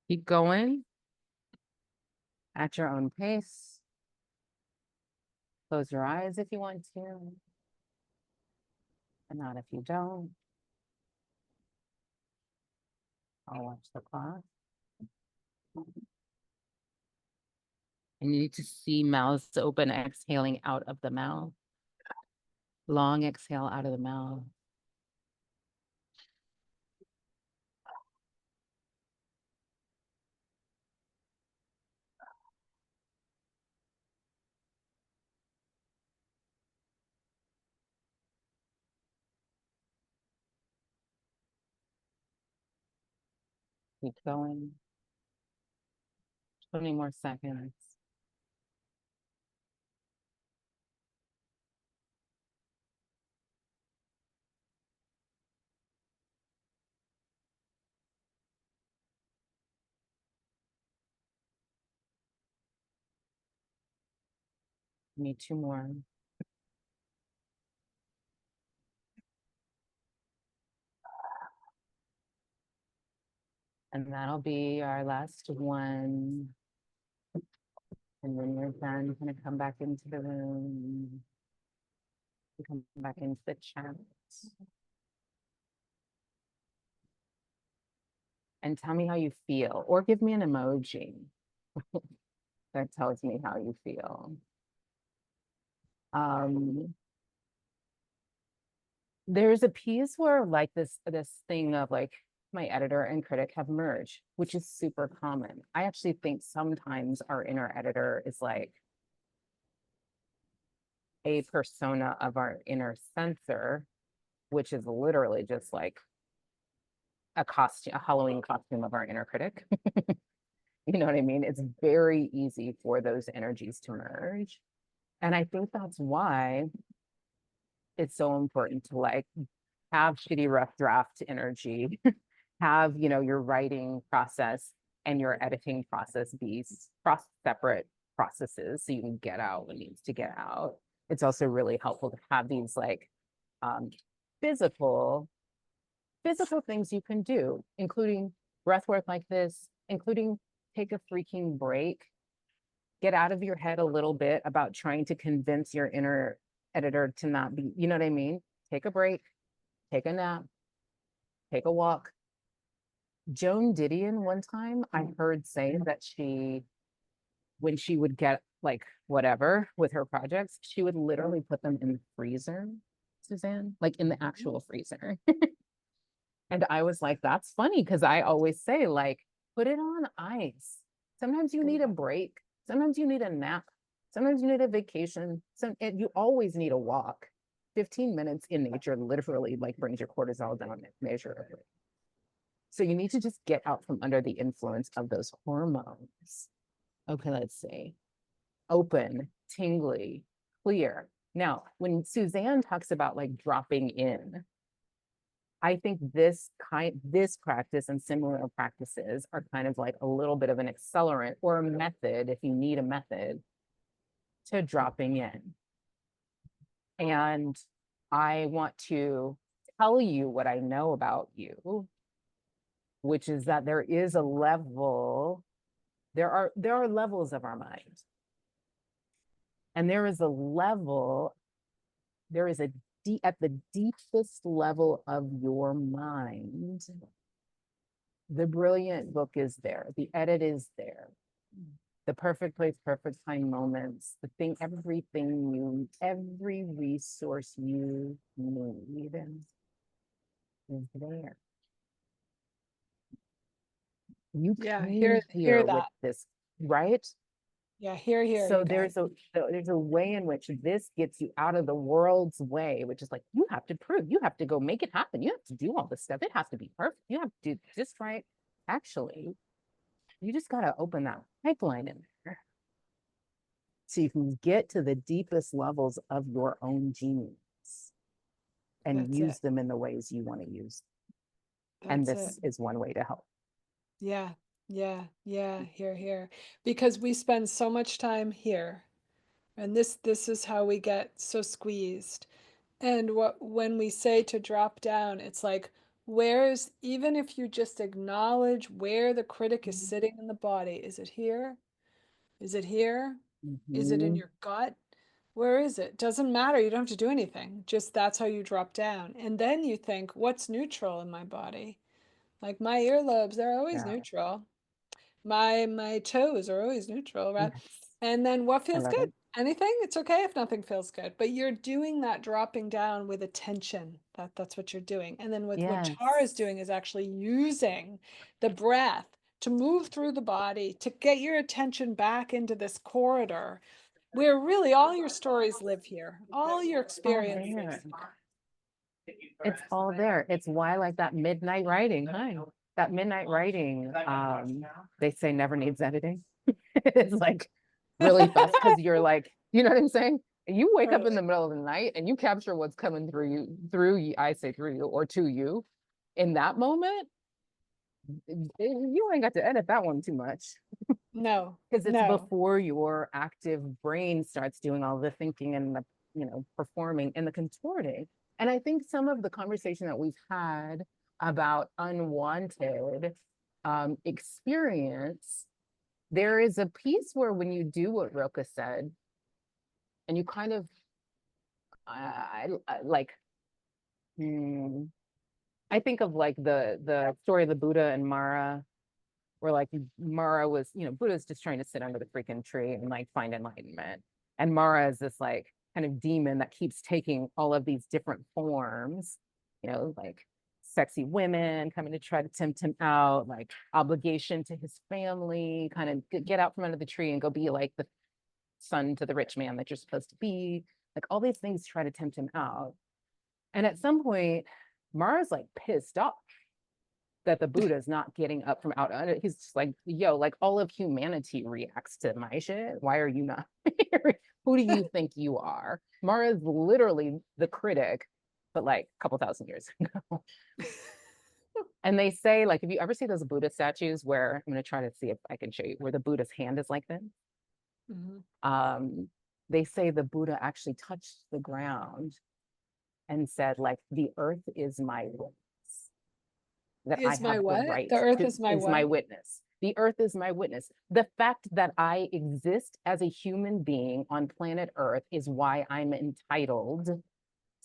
Keep going at your own pace. Close your eyes if you want to, and not if you don't. I'll watch the clock. And you need to see mouths open, exhaling out of the mouth. Long exhale out of the mouth. Keep going. 20 more seconds. Need 2 more. And that'll be our last one. And when you're done, kind of come back into the room. Come back into the chat. And tell me how you feel, or give me an emoji that tells me how you feel. There's a piece where like this thing of like my editor and critic have merged, which is super common. I actually think sometimes our inner editor is like a persona of our inner censor, which is literally just like a costume, a Halloween costume of our inner critic. You know what I mean? It's very easy for those energies to merge. And I think that's why it's so important to like have shitty rough draft energy, have, you know, your writing process and your editing process be separate processes so you can get out what needs to get out. It's also really helpful to have these like um, physical things you can do, including breath work like this, including take a freaking break, get out of your head a little bit about trying to convince your inner editor to not be, you know what I mean? Take a break, take a nap, take a walk. Joan Didion, one time I heard say that when she would get like whatever with her projects, she would literally put them in the freezer, Suzanne, like in the actual freezer. And I was like, that's funny because I always say, like, put it on ice. Sometimes you need a break. Sometimes you need a nap. Sometimes you need a vacation. You always need a walk. 15 minutes in nature literally like brings your cortisol down measurably. So you need to just get out from under the influence of those hormones. Okay, let's see. Open, tingly, clear. Now, when Suzanne talks about like dropping in, I think this practice and similar practices are kind of like a little bit of an accelerant or a method, if you need a method, to dropping in. And I want to tell you what I know about you, which is that there is a level, there are levels of our mind. And there is a level, there is a at the deepest level of your mind, the brilliant book is there, the edit is there, the perfect place, perfect time moments, the thing, every resource you need is there. You Yeah, came here hear with that. this, right? Yeah, here, So you guys. there's a way in which this gets you out of the world's way, which is like you have to prove, you have to go make it happen, you have to do all this stuff, it has to be perfect, you have to do just right. Actually, you just got to open that pipeline in there so you can get to the deepest levels of your own genius and That's it. use them in the ways you want to use them. And That's it. this is one way to help. Yeah, yeah, here. Because we spend so much time here. And this is how we get so squeezed. And when we say to drop down, it's like, where's, even if you just acknowledge where the critic is sitting in the body, is it here? Is it here? Is it in Mm-hmm. your gut? Where is it? Doesn't matter. You don't have to do anything. Just that's how you drop down. And then you think, what's neutral in my body? Like my earlobes, they're always Yeah. neutral. My toes are always neutral, right? Yes. And then what I feels love good? it. Anything? It's okay if nothing feels good. But you're doing that dropping down with attention. That's what you're doing. And then with what Tara is Yes. doing is actually using the breath to move through the body to get your attention back into this corridor where really all your stories live here, all your All there. experiences. It's all there. It's why like that midnight writing. Hi. That midnight writing, they say never needs editing. It's like really fast because you're like, you know what I'm saying? You wake up in the Totally. middle of the night and you capture what's coming through you, I say through you or to you in that moment. You ain't got to edit that one too much No, because it's no. before your active brain starts doing all the thinking and the, performing and the contorting. And I think some of the conversation that we've had about unwanted experience, there is a piece where when you do what Rilke said, and you kind of, I like, I think of like the story of the Buddha and Mara, where like Mara was, Buddha's just trying to sit under the freaking tree and like find enlightenment. And Mara is this like kind of demon that keeps taking all of these different forms, like sexy women coming to try to tempt him out, like obligation to his family, kind of get out from under the tree and go be like the son to the rich man that you're supposed to be. Like all these things try to tempt him out. And at some point, Mara's like pissed off that the Buddha is not getting up from out under. He's just like, yo, like all of humanity reacts to my shit. Why are you not here? Who do you think you are? Mara is literally the critic, but like a couple thousand years ago. And they say, like, if you ever see those Buddha statues where I'm going to try to see if I can show you where the Buddha's hand is like this. They say the Buddha actually touched the ground and said, like, the earth is my witness. That I Is my have the what? right The earth to, is my is my what? witness. The earth is my witness. The fact that I exist as a human being on planet Earth is why I'm entitled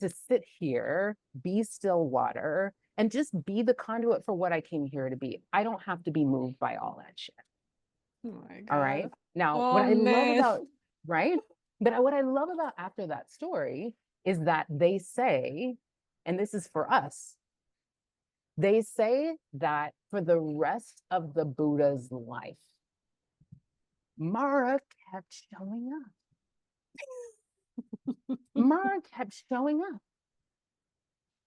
to sit here, be still water, and just be the conduit for what I came here to be. I don't have to be moved by all that shit. Oh my All right. God. Now, what Oh I love man. about, right? But what I love about after that story is that they say, and this is for us, they say that for the rest of the Buddha's life, Mara kept showing up. Mara kept showing up.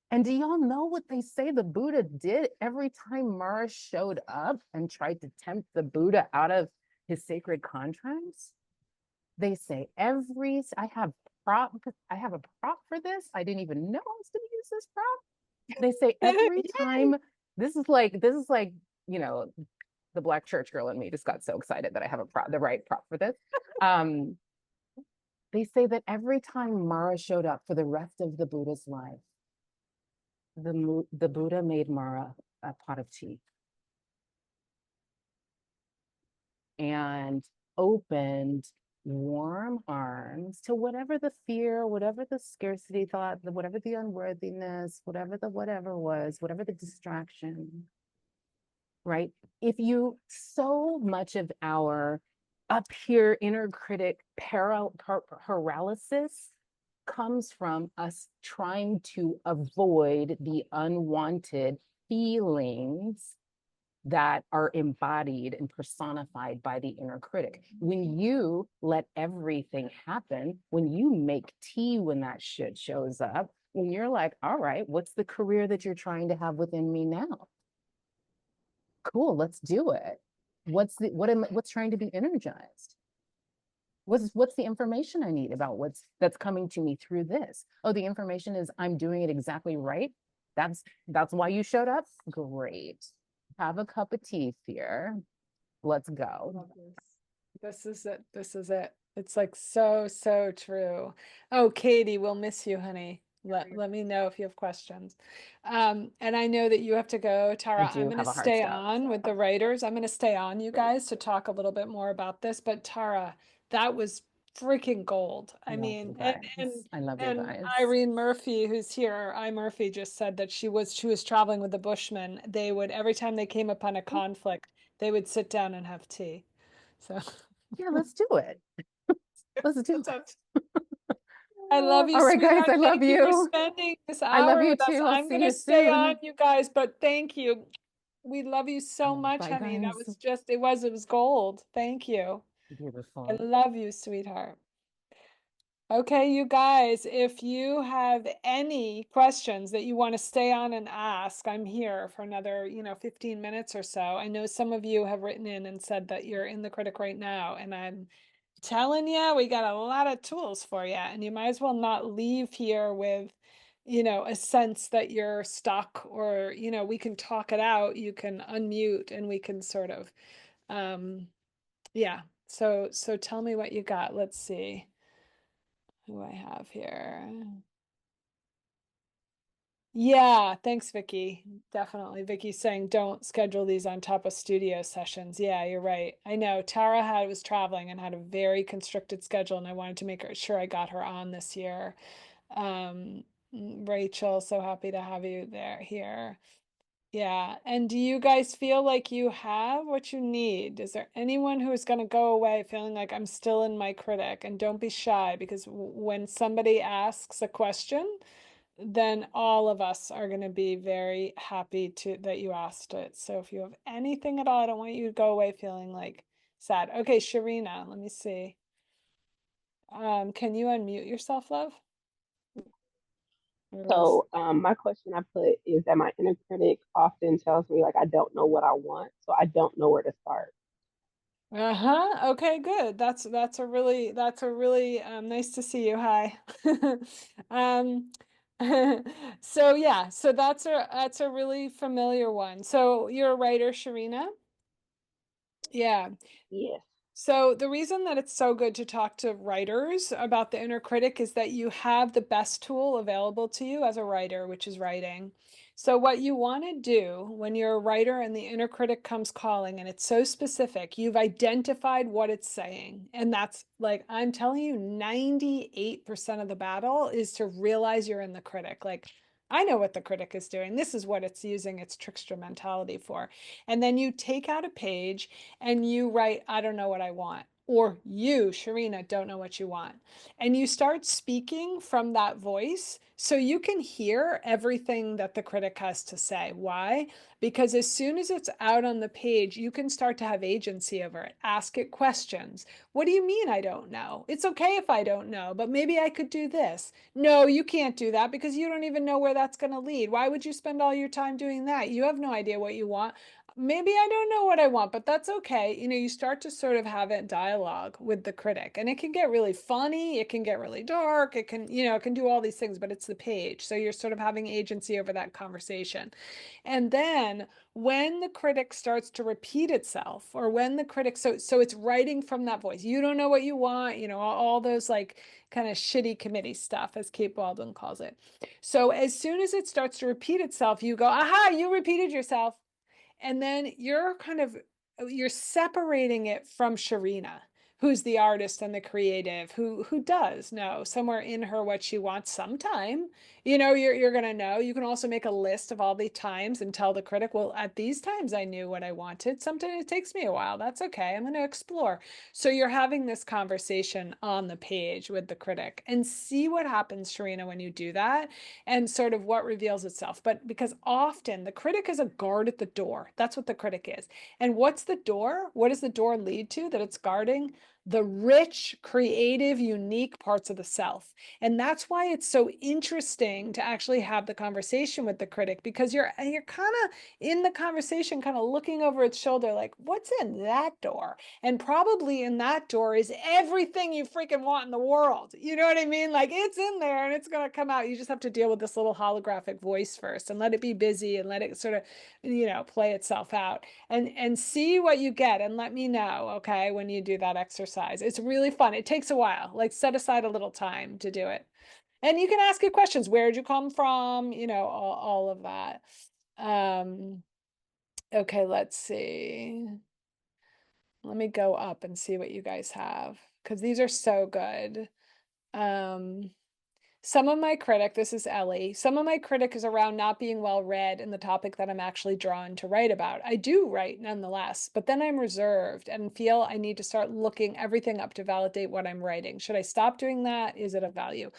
And do y'all know what they say the Buddha did every time Mara showed up and tried to tempt the Buddha out of his sacred contracts? They say I have a prop for this. I didn't even know I was going to use this prop. They say every time, this is like, the black church girl in me just got so excited that I have the right prop for this. They say that every time Mara showed up for the rest of the Buddha's life, the Buddha made Mara a pot of tea and opened warm arms to whatever the fear, whatever the scarcity thought, whatever the unworthiness, whatever the whatever was, whatever the distraction, right? If you, so much of our up here inner critic paralysis comes from us trying to avoid the unwanted feelings that are embodied and personified by the inner critic. When you let everything happen, when you make tea when that shit shows up, when you're like, all right, what's the career that you're trying to have within me now? Cool, let's do it. What's trying to be energized? What's the information I need about that's coming to me through this? Oh, the information is I'm doing it exactly right. That's why you showed up. Great. Have a cup of tea, fear. Let's go. This is it. This is it. It's like so, so true. Oh, Katie, we'll miss you, honey. Let me know if you have questions. And I know that you have to go, I Tara. I'm do going to have a hard stay stop. on with the writers. I'm going to stay on, you guys, to talk a little bit more about this. But Tara, that was freaking gold. I Love you mean, guys. I love you and guys. Irene Murphy, who's here, I Murphy just said that she was traveling with the Bushmen. They would, every time they came upon a conflict, they would sit down and have tea. So Yeah, let's do it. Let's do that it. sounds. I love you, All right, guys. sweetheart. I love Thank you for you. spending this I love hour you with us. too. I'll I'm see gonna you stay on, soon. you guys, but thank you. We love you so much, Bye, honey. That guys. was just, it was gold. Thank you. I Beautiful. love you, sweetheart. Okay, you guys, if you have any questions that you want to stay on and ask, I'm here for another, 15 minutes or so. I know some of you have written in and said that you're in the critic right now, and I'm telling you, we got a lot of tools for you, and you might as well not leave here with, a sense that you're stuck, or, we can talk it out. You can unmute and we can sort of, yeah. So tell me what you got. Let's see who I have here. Yeah, thanks, Vicky. Definitely. Vicky's saying don't schedule these on top of studio sessions. Yeah, you're right. I know Tara was traveling and had a very constricted schedule, and I wanted to make sure I got her on this year. Rachel, so happy to have you here. Yeah. And do you guys feel like you have what you need? Is there anyone who is going to go away feeling like I'm still in my critic? And don't be shy because when somebody asks a question, then all of us are going to be very happy to that you asked it. So if you have anything at all, I don't want you to go away feeling like sad. Okay, Sharina, let me see. Can you unmute yourself, love? Or was So my question I put is that my inner critic often tells me like I don't know what I want, so I don't know where to start. Uh-huh. Okay, good. That's a really nice to see you. Hi. Um so yeah, so that's a really familiar one. So you're a writer, Sharina? Yeah. Yes. So the reason that it's so good to talk to writers about the inner critic is that you have the best tool available to you as a writer, which is writing. So what you want to do when you're a writer and the inner critic comes calling and it's so specific, you've identified what it's saying. And that's like, I'm telling you, 98% of the battle is to realize you're in the critic. Like, I know what the critic is doing. This is what it's using its trickster mentality for. And then you take out a page and you write, I don't know what I want. Or you, Sharina, don't know what you want. And you start speaking from that voice so you can hear everything that the critic has to say. Why? Because as soon as it's out on the page, you can start to have agency over it. Ask it questions. What do you mean I don't know? It's okay if I don't know, but maybe I could do this. No, you can't do that because you don't even know where that's going to lead. Why would you spend all your time doing that? You have no idea what you want. Maybe I don't know what I want, but that's okay. You start to sort of have it dialogue with the critic, and it can get really funny. It can get really dark. It can do all these things, but it's the page. So you're sort of having agency over that conversation. And then when the critic starts to repeat itself, or when the critic, so it's writing from that voice. You don't know what you want, all those like kind of shitty committee stuff, as Kate Baldwin calls it. So as soon as it starts to repeat itself, you go, aha, you repeated yourself. And then you're separating it from Sharina, who's the artist and the creative, who does know somewhere in her what she wants sometime. You're gonna know. You can also make a list of all the times and tell the critic, well, at these times I knew what I wanted. Sometimes it takes me a while. That's okay. I'm gonna explore. So you're having this conversation on the page with the critic and see what happens, Sharina, when you do that and sort of what reveals itself. But because often the critic is a guard at the door. That's what the critic is. And what's the door? What does the door lead to that it's guarding? The rich, creative, unique parts of the self. And that's why it's so interesting to actually have the conversation with the critic, because you're kind of in the conversation, kind of looking over its shoulder, like, what's in that door? And probably in that door is everything you freaking want in the world. You know what I mean? Like, it's in there and it's going to come out. You just have to deal with this little holographic voice first and let it be busy and let it sort of, play itself out and see what you get and let me know, okay, when you do that exercise. It's really fun. It takes a while. Like, set aside a little time to do it. And you can ask it questions. Where'd you come from? All of that. Um, okay, let's see. Let me go up and see what you guys have because these are so good. Um, some of my critic, this is Ellie, some of my critic is around not being well read in the topic that I'm actually drawn to write about. I do write nonetheless, but then I'm reserved and feel I need to start looking everything up to validate what I'm writing. Should I stop doing that? Is it of value?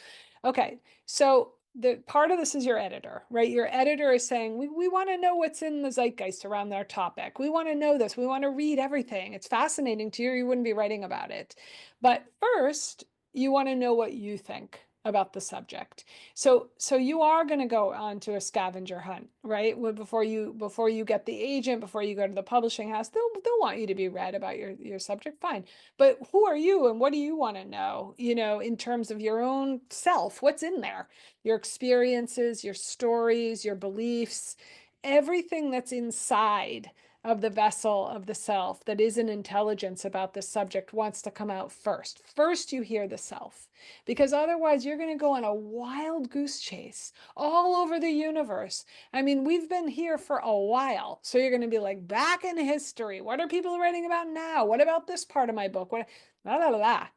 Okay, so the part of this is your editor, right? Your editor is saying, we want to know what's in the zeitgeist around their topic. We want to know this. We want to read everything. It's fascinating to you. You wouldn't be writing about it. But first, you want to know what you think about the subject. So you are going to go on to a scavenger hunt, right? Before you get the agent, before you go to the publishing house, they'll want you to be read about your subject, fine. But who are you and what do you want to know, in terms of your own self? What's in there? Your experiences, your stories, your beliefs, everything that's inside of the vessel of the self that is an intelligence about the subject wants to come out first. First, you hear the self, because otherwise you're going to go on a wild goose chase all over the universe. I mean, we've been here for a while. So you're going to be like, back in history, what are people writing about now? What about this part of my book? What, blah, blah, blah.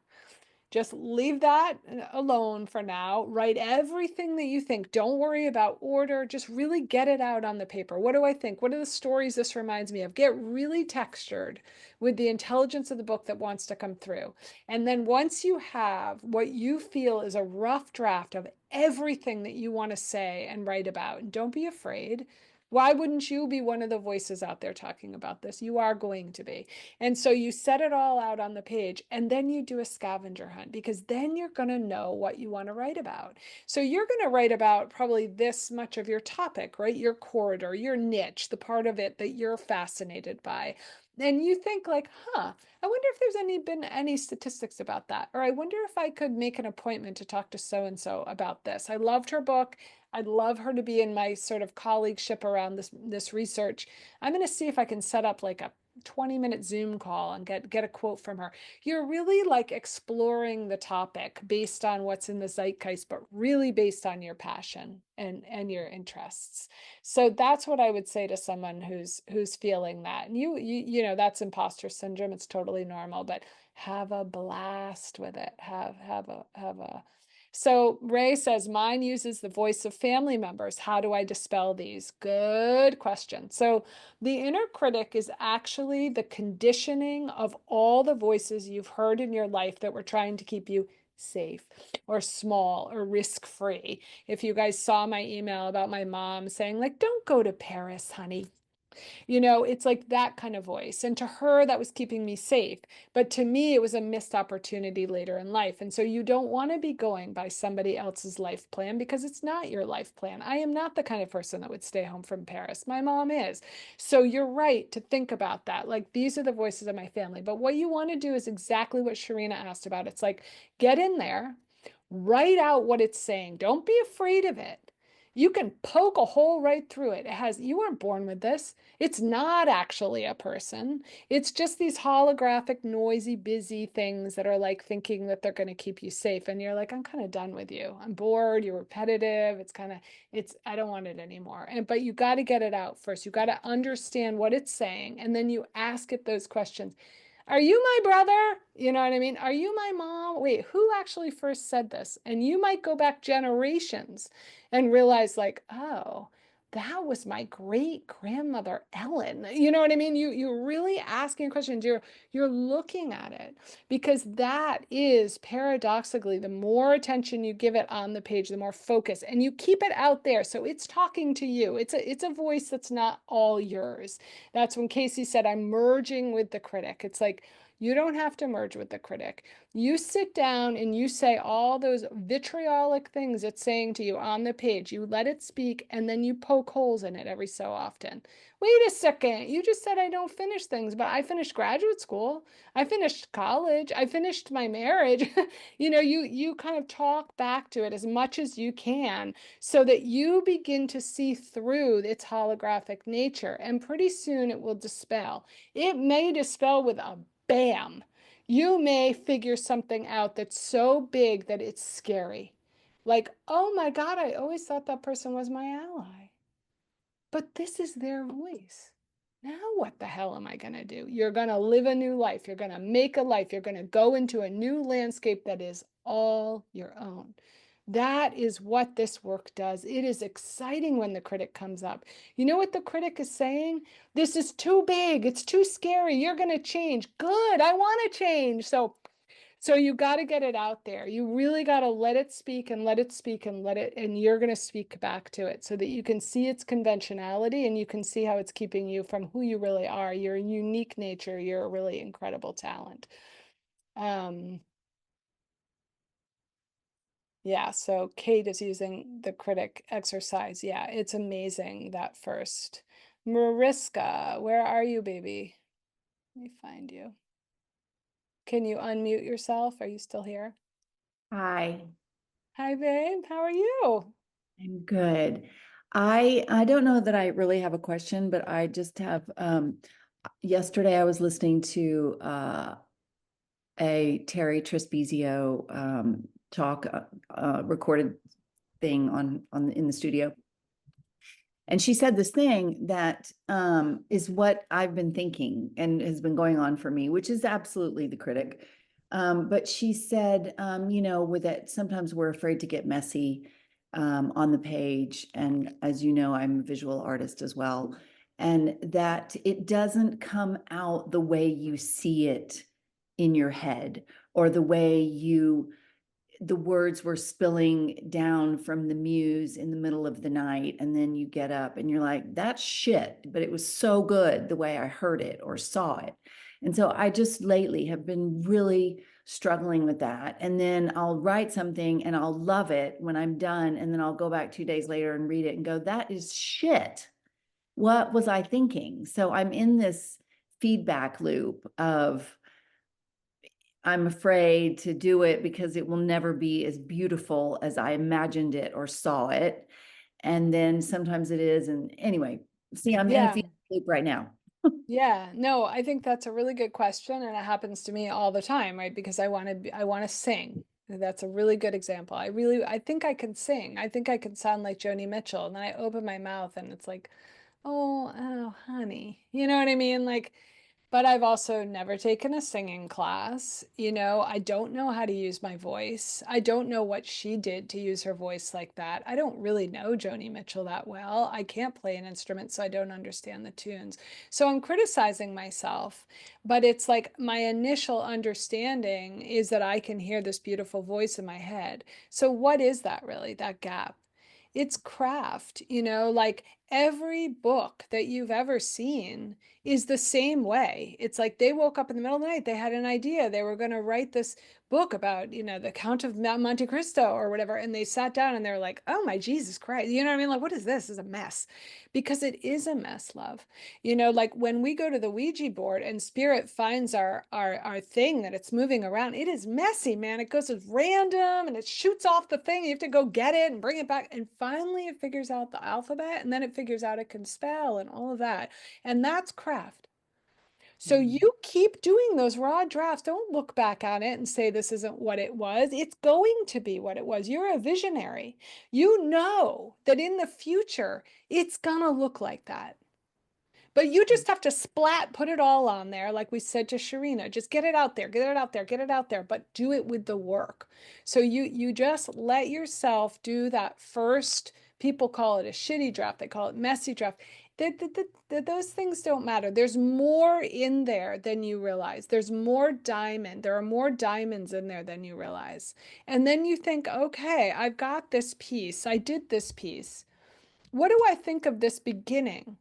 Just leave that alone for now. Write everything that you think. Don't worry about order. Just really get it out on the paper. What do I think? What are the stories this reminds me of? Get really textured with the intelligence of the book that wants to come through. And then once you have what you feel is a rough draft of everything that you want to say and write about, and don't be afraid. Why wouldn't you be one of the voices out there talking about this? You are going to be. And so you set it all out on the page, and then you do a scavenger hunt, because then you're going to know what you want to write about. So you're going to write about probably this much of your topic, right? Your corridor, your niche, the part of it that you're fascinated by. And you think like, I wonder if there's been any statistics about that. Or I wonder if I could make an appointment to talk to so-and-so about this. I loved her book. I'd love her to be in my sort of colleagueship around this research. I'm going to see if I can set up like a 20-minute Zoom call and get a quote from her. You're really like exploring the topic based on what's in the zeitgeist, but really based on your passion and your interests. So that's what I would say to someone who's feeling that. And you know, that's imposter syndrome. It's totally normal, but have a blast with it. Have a So Ray says, mine uses the voice of family members. How do I dispel these? Good question. So the inner critic is actually the conditioning of all the voices you've heard in your life that were trying to keep you safe or small or risk-free. If you guys saw my email about my mom saying like, don't go to Paris, honey. You know, it's like that kind of voice. And to her, that was keeping me safe. But to me, it was a missed opportunity later in life. And so you don't want to be going by somebody else's life plan, because it's not your life plan. I am not the kind of person that would stay home from Paris. My mom is. So you're right to think about that. Like, these are the voices of my family. But what you want to do is exactly what Sharina asked about. It's like, get in there, write out what it's saying. Don't be afraid of it. You can poke a hole right through it. You weren't born with this. It's not actually a person. It's just these holographic, noisy, busy things that are like thinking that they're going to keep you safe. And you're like, I'm kind of done with you. I'm bored. You're repetitive. I don't want it anymore. But you got to get it out first. You got to understand what it's saying. And then you ask it those questions. Are you my brother? You know what I mean? Are you my mom? Wait, who actually first said this? And you might go back generations and realize like, oh, that was my great grandmother Ellen. You know what I mean? You're really asking questions. You're looking at it, because that is paradoxically, the more attention you give it on the page, the more focus, and you keep it out there. So it's talking to you. It's a voice that's not all yours. That's when Casey said, I'm merging with the critic. It's like, you don't have to merge with the critic. You sit down and you say all those vitriolic things it's saying to you on the page. You let it speak, and then you poke holes in it every so often. Wait a second. You just said I don't finish things, but I finished graduate school. I finished college. I finished my marriage. You know, you kind of talk back to it as much as you can, so that you begin to see through its holographic nature. And pretty soon it will dispel. It may dispel with a bam. You may figure something out that's so big that it's scary. Like, oh my God, I always thought that person was my ally. But this is their voice. Now what the hell am I going to do? You're going to live a new life. You're going to make a life. You're going to go into a new landscape that is all your own. That is what this work does. It is exciting when the critic comes up. You know what the critic is saying? This is too big. It's too scary. You're going to change. Good. I want to change. So you got to get it out there. You really got to let it speak and let it speak and and you're going to speak back to it, so that you can see its conventionality and you can see how it's keeping you from who you really are, your unique nature, your really incredible talent. Yeah, so Kate is using the critic exercise. Yeah, it's amazing, that first. Mariska, where are you, baby? Let me find you. Can you unmute yourself? Are you still here? Hi, Hi, babe. How are you? I'm good. I don't know that I really have a question, but I just have yesterday I was listening to a Terry Trespicio talk recorded thing on in the studio. And she said this thing that is what I've been thinking and has been going on for me, which is absolutely the critic. But she said, with it, sometimes we're afraid to get messy on the page. And as you know, I'm a visual artist as well. And that it doesn't come out the way you see it in your head, or the way the words were spilling down from the muse in the middle of the night. And then you get up and you're like, that's shit, but it was so good the way I heard it or saw it. And so I just lately have been really struggling with that. And then I'll write something and I'll love it when I'm done. And then I'll go back 2 days later and read it and go, that is shit. What was I thinking? So I'm in this feedback loop of, I'm afraid to do it because it will never be as beautiful as I imagined it or saw it. And then sometimes it is. And anyway, see, I'm in a feedback loop right now. Yeah, no, I think that's a really good question, and it happens to me all the time, right? Because I want to sing. That's a really good example. I think I can sing. I think I can sound like Joni Mitchell, and then I open my mouth and it's like, oh, honey. You know what I mean? Like, but I've also never taken a singing class. I don't know how to use my voice. I don't know what she did to use her voice like that. I don't really know Joni Mitchell that well. I can't play an instrument, so I don't understand the tunes. So I'm criticizing myself, but it's like my initial understanding is that I can hear this beautiful voice in my head. So what is that really, that gap? It's craft, like every book that you've ever seen is the same way. It's like they woke up in the middle of the night, they had an idea, they were going to write this book about, the Count of Monte Cristo or whatever, and they sat down and they're like, oh my Jesus Christ, you know what I mean? Like, what is this? It's a mess. Because it is a mess, love. Like when we go to the Ouija board and spirit finds our thing that it's moving around, it is messy, man. It goes as random and it shoots off the thing. You have to go get it and bring it back. And finally it figures out the alphabet, and then it figures out it can spell and all of that. And that's craft. So you keep doing those raw drafts. Don't look back on it and say this isn't what it was. It's going to be what it was. You're a visionary. You know that in the future, it's going to look like that. But you just have to put it all on there, like we said to Sharina. Just get it out there, get it out there, get it out there, but do it with the work. So you just let yourself do that first. People call it a shitty draft. They call it messy draft. Those things don't matter. There's more in there than you realize. There's more diamond. There are more diamonds in there than you realize. And then you think, okay, I've got this piece. I did this piece. What do I think of this beginning?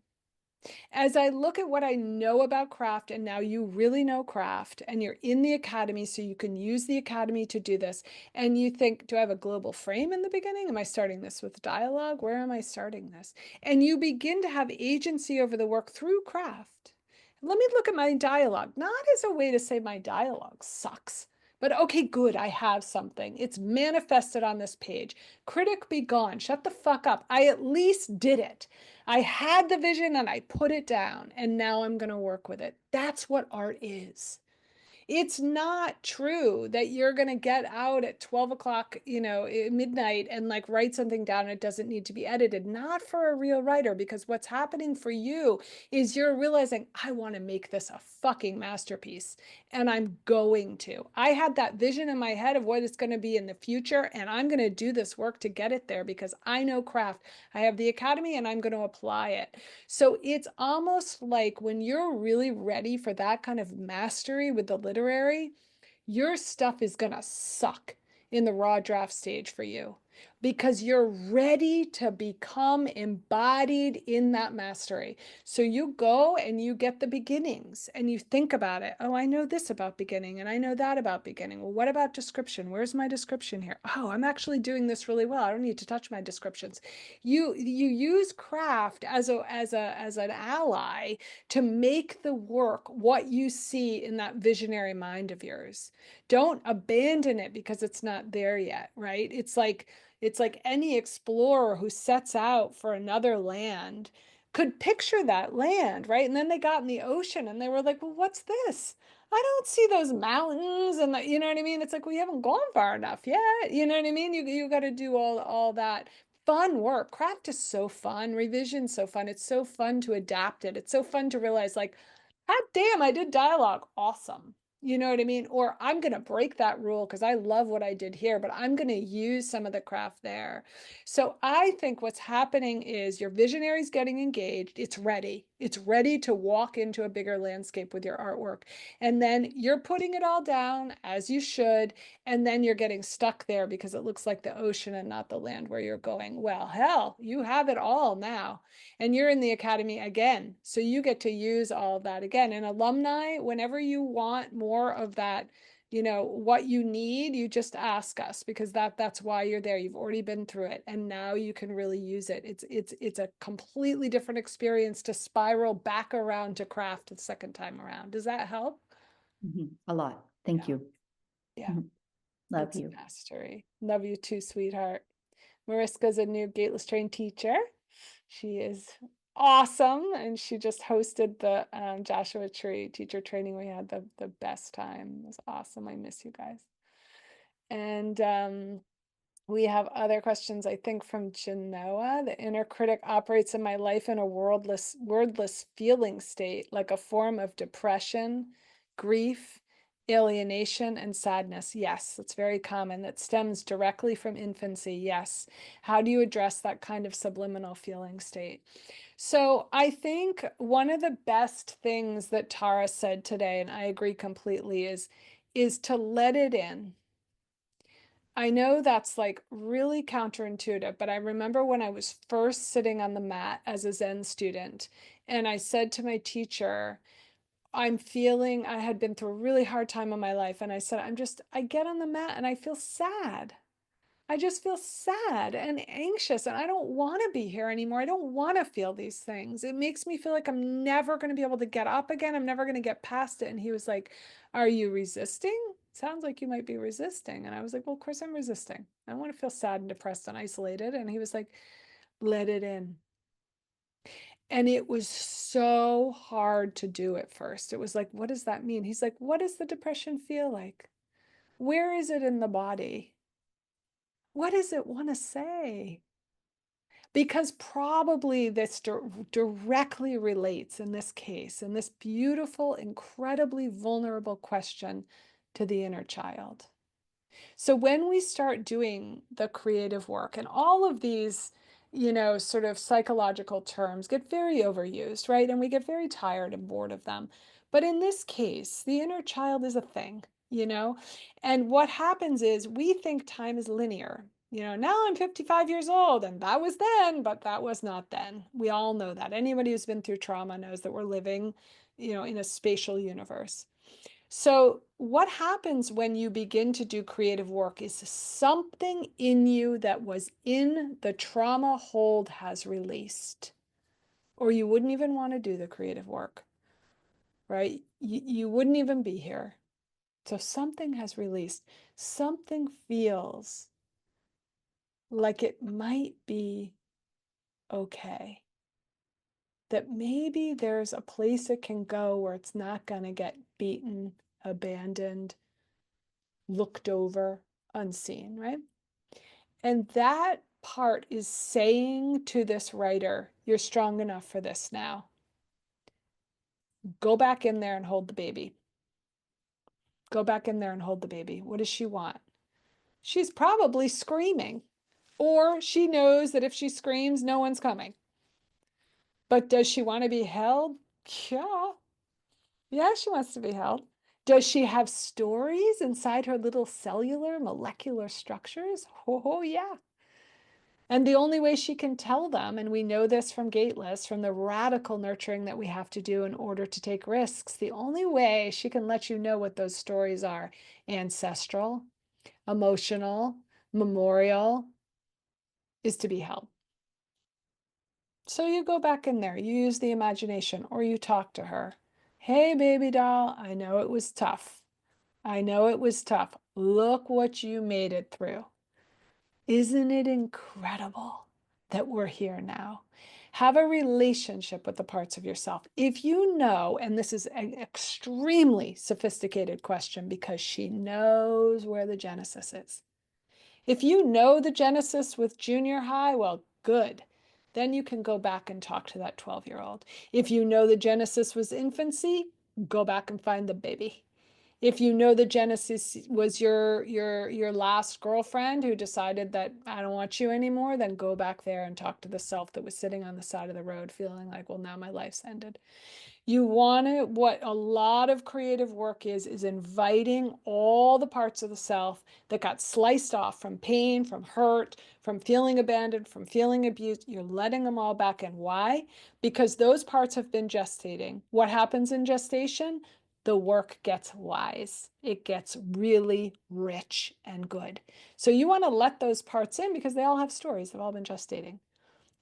As I look at what I know about craft, and now you really know craft, and you're in the academy, so you can use the academy to do this, and you think, do I have a global frame in the beginning? Am I starting this with dialogue? Where am I starting this? And you begin to have agency over the work through craft. Let me look at my dialogue, not as a way to say my dialogue sucks, but okay, good, I have something. It's manifested on this page. Critic be gone. Shut the fuck up. I at least did it. I had the vision and I put it down, and now I'm going to work with it. That's what art is. It's not true that you're going to get out at 12 o'clock, midnight and like write something down. It doesn't need to be edited. Not for a real writer, because what's happening for you is you're realizing, I want to make this a fucking masterpiece, and I'm going to. I had that vision in my head of what it's going to be in the future, and I'm going to do this work to get it there because I know craft. I have the academy and I'm going to apply it. So it's almost like when you're really ready for that kind of mastery with the literary, your stuff is going to suck in the raw draft stage for you, because you're ready to become embodied in that mastery. So you go and you get the beginnings and you think about it. Oh, I know this about beginning and I know that about beginning. Well, what about description? Where's my description here? Oh, I'm actually doing this really well. I don't need to touch my descriptions. You use craft as an ally to make the work what you see in that visionary mind of yours. Don't abandon it because it's not there yet, right? It's like any explorer who sets out for another land could picture that land, right? And then they got in the ocean and they were like, well, what's this? I don't see those mountains and you know what I mean? It's like, we haven't gone far enough yet. You know what I mean? You got to do all that fun work. Craft is so fun. Revision's so fun. It's so fun to adapt it. It's so fun to realize, like, God damn, I did dialogue. Awesome. You know what I mean? Or I'm going to break that rule because I love what I did here, but I'm going to use some of the craft there. So I think what's happening is your visionary's getting engaged. It's ready. It's ready to walk into a bigger landscape with your artwork. And then you're putting it all down as you should. And then you're getting stuck there because it looks like the ocean and not the land where you're going. Well, hell, you have it all now. And you're in the academy again. So you get to use all of that again. And alumni, whenever you want more of that, you know, what you need, you just ask us, because that's why you're there. You've already been through it. And now you can really use it. It's a completely different experience to spiral back around to craft the second time around. Does that help? A lot. Thank Yeah. you. Yeah. Love It's you. mastery. Love you too, sweetheart. Mariska's a new Gateless trained teacher. She is awesome, and she just hosted the Joshua Tree teacher training. We had the best time. It was awesome. I miss you guys. And we have other questions, I think, from Genoa. The inner critic operates in my life in a wordless feeling state, like a form of depression, grief, alienation, and sadness. Yes, that's very common. That stems directly from infancy. Yes. How do you address that kind of subliminal feeling state? So I think one of the best things that Tara said today, and I agree completely, is to let it in. I know that's like really counterintuitive, but I remember when I was first sitting on the mat as a Zen student, and I said to my teacher, I had been through a really hard time in my life. And I said, I get on the mat and I feel sad. I just feel sad and anxious, and I don't want to be here anymore. I don't want to feel these things. It makes me feel like I'm never going to be able to get up again. I'm never going to get past it. And he was like, are you resisting? Sounds like you might be resisting. And I was like, well, of course I'm resisting. I don't want to feel sad and depressed and isolated. And he was like, let it in. And it was so hard to do at first. It was like, what does that mean? He's like, what does the depression feel like? Where is it in the body? What does it want to say? Because probably this directly relates in this case, in this beautiful, incredibly vulnerable question, to the inner child. So when we start doing the creative work, and all of these, you know, sort of psychological terms get very overused, right? And we get very tired and bored of them. But in this case, the inner child is a thing, you know? And what happens is we think time is linear. You know, now I'm 55 years old, and that was then, but that was not then. We all know that. Anybody who's been through trauma knows that we're living, you know, in a spatial universe. So what happens when you begin to do creative work is something in you that was in the trauma hold has released, or you wouldn't even want to do the creative work, right? You wouldn't even be here. So something has released. Something feels like it might be okay. That maybe there's a place it can go where it's not going to get beaten, abandoned, looked over, unseen, right? And that part is saying to this writer, you're strong enough for this now. Go back in there and hold the baby. Go back in there and hold the baby. What does she want? She's probably screaming, or she knows that if she screams, no one's coming. But does she want to be held? Yeah. Yeah, she wants to be held. Does she have stories inside her little cellular molecular structures? Oh, yeah. And the only way she can tell them, and we know this from Gateless, from the radical nurturing that we have to do in order to take risks, the only way she can let you know what those stories are, ancestral, emotional, memorial, is to be held. So you go back in there, you use the imagination, or you talk to her. Hey, baby doll, I know it was tough. I know it was tough. Look what you made it through. Isn't it incredible that we're here now? Have a relationship with the parts of yourself. If you know, and this is an extremely sophisticated question because she knows where the genesis is. If you know the genesis with junior high, well, good. Then you can go back and talk to that 12-year-old. If you know the genesis was infancy, go back and find the baby. If you know the genesis was your last girlfriend who decided that I don't want you anymore, then go back there and talk to the self that was sitting on the side of the road feeling like, well, now my life's ended. You want to, what a lot of creative work is inviting all the parts of the self that got sliced off from pain, from hurt, from feeling abandoned, from feeling abused. You're letting them all back in. Why? Because those parts have been gestating. What happens in gestation? The work gets wise. It gets really rich and good. So you want to let those parts in because they all have stories. They've all been gestating.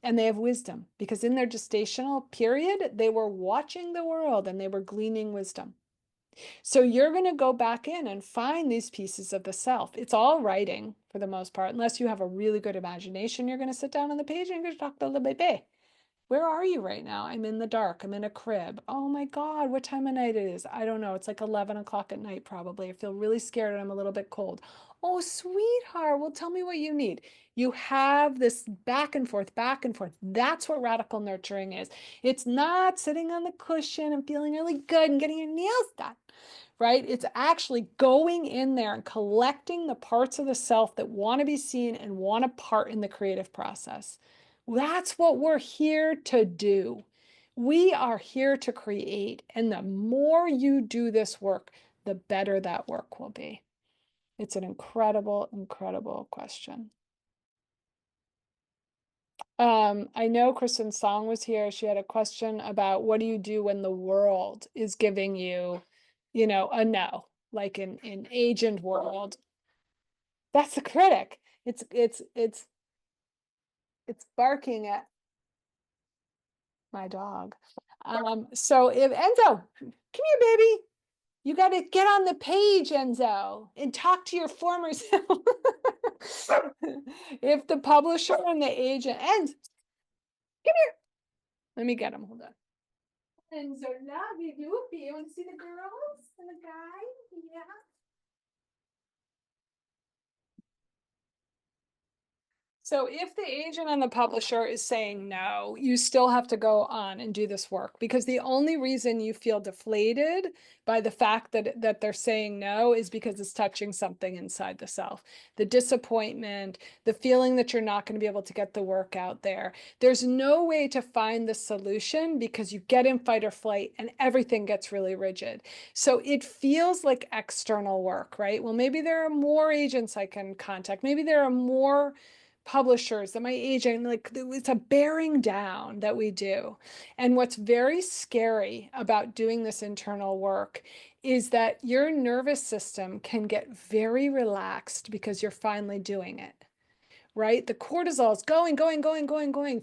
And they have wisdom because in their gestational period, they were watching the world and they were gleaning wisdom. So you're going to go back in and find these pieces of the self. It's all writing for the most part, unless you have a really good imagination. You're going to sit down on the page and you're going to talk to the baby. Where are you right now? I'm in the dark. I'm in a crib. Oh my God, what time of night it is? I don't know. It's like 11 o'clock at night, probably. I feel really scared and I'm a little bit cold. Oh, sweetheart, well, tell me what you need. You have this back and forth, back and forth. That's what radical nurturing is. It's not sitting on the cushion and feeling really good and getting your nails done, right? It's actually going in there and collecting the parts of the self that want to be seen and want a part in the creative process. That's what we're here to do. We are here to create. And the more you do this work, the better that work will be. It's an incredible, incredible question. I know Kristen Song was here. She had a question about what do you do when the world is giving you, a no, like in agent world. That's the critic. It's barking at my dog. So if Enzo, come here, baby. You got to get on the page, Enzo, and talk to your former self. If the publisher and the agent, Enzo, come here. Let me get him. Hold on. Enzo, love you. You want to see the girls and the guy? Yeah. So if the agent and the publisher is saying no, you still have to go on and do this work because the only reason you feel deflated by the fact that they're saying no is because it's touching something inside the self. The disappointment, the feeling that you're not going to be able to get the work out there. There's no way to find the solution because you get in fight or flight and everything gets really rigid. So it feels like external work, right? Well, maybe there are more agents I can contact. Maybe there are more publishers that my agent, like it's a bearing down that we do. And what's very scary about doing this internal work is that your nervous system can get very relaxed because you're finally doing it, right? The cortisol is going,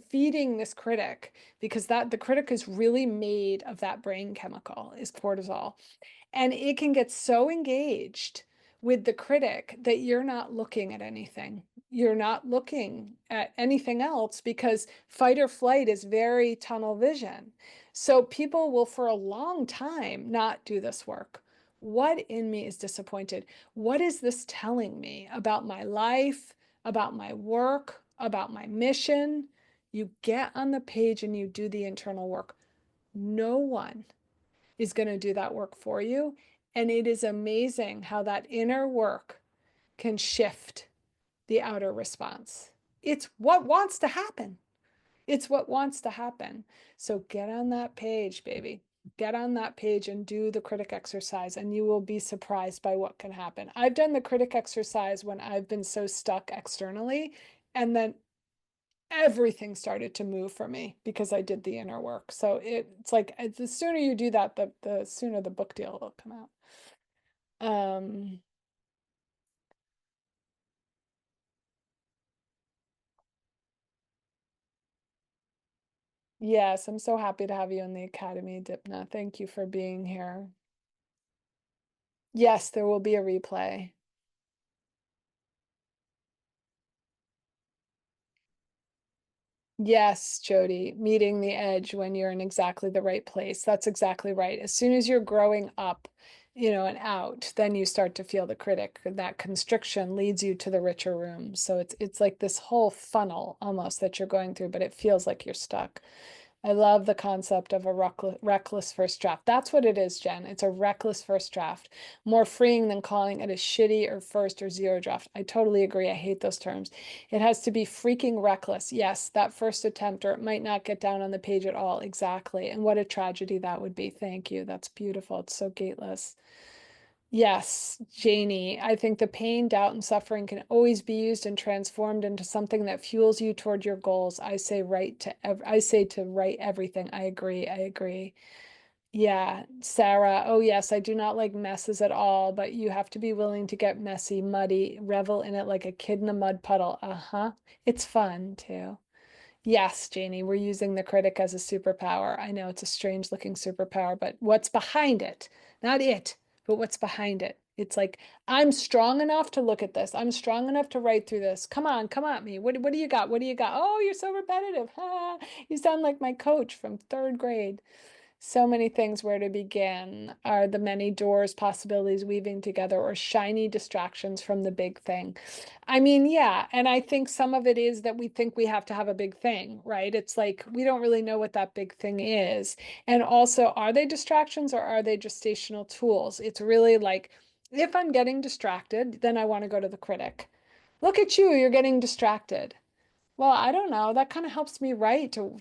feeding this critic because the critic is really made of that brain chemical is cortisol. And it can get so engaged with the critic that you're not looking at anything. You're not looking at anything else because fight or flight is very tunnel vision. So people will for a long time not do this work. What in me is disappointed? What is this telling me about my life, about my work, about my mission? You get on the page and you do the internal work. No one is going to do that work for you. And it is amazing how that inner work can shift the outer response. It's what wants to happen. It's what wants to happen. So get on that page, baby. Get on that page and do the critic exercise, and you will be surprised by what can happen. I've done the critic exercise when I've been so stuck externally, and then everything started to move for me because I did the inner work. So it's like the sooner you do that, the sooner the book deal will come out. Yes, I'm so happy to have you in the Academy, Dipna. Thank you for being here. Yes, there will be a replay. Yes, Jody, meeting the edge when you're in exactly the right place. That's exactly right. As soon as you're growing up, and out, then you start to feel the critic. That constriction leads you to the richer room. So it's like this whole funnel almost that you're going through, but it feels like you're stuck. I love the concept of a reckless first draft. That's what it is, Jen. It's a reckless first draft. More freeing than calling it a shitty or first or zero draft. I totally agree. I hate those terms. It has to be freaking reckless. Yes, that first attempt, or it might not get down on the page at all. Exactly. And what a tragedy that would be. Thank you. That's beautiful. It's so gateless. Yes, Janie, I think the pain, doubt, and suffering can always be used and transformed into something that fuels you toward your goals. I say to write everything. I agree. I agree. Yeah, Sarah. Oh yes, I do not like messes at all, but you have to be willing to get messy, muddy, revel in it like a kid in a mud puddle. Uh-huh. It's fun too. Yes, Janie, we're using the critic as a superpower. I know it's a strange looking superpower, but what's behind it? Not it, but what's behind it? It's like, I'm strong enough to look at this. I'm strong enough to write through this. Come on, come at me. What do you got? What do you got? Oh, you're so repetitive. Ha, you sound like my coach from 3rd grade. So many things where to begin. Are the many doors, possibilities weaving together, or shiny distractions from the big thing? I mean, yeah, and I think some of it is that we think we have to have a big thing, right? It's like we don't really know what that big thing is. And also, are they distractions or are they gestational tools? It's really like, if I'm getting distracted, then I want to go to the critic. Look at you, you're getting distracted. Well, I don't know. That kind of helps me write to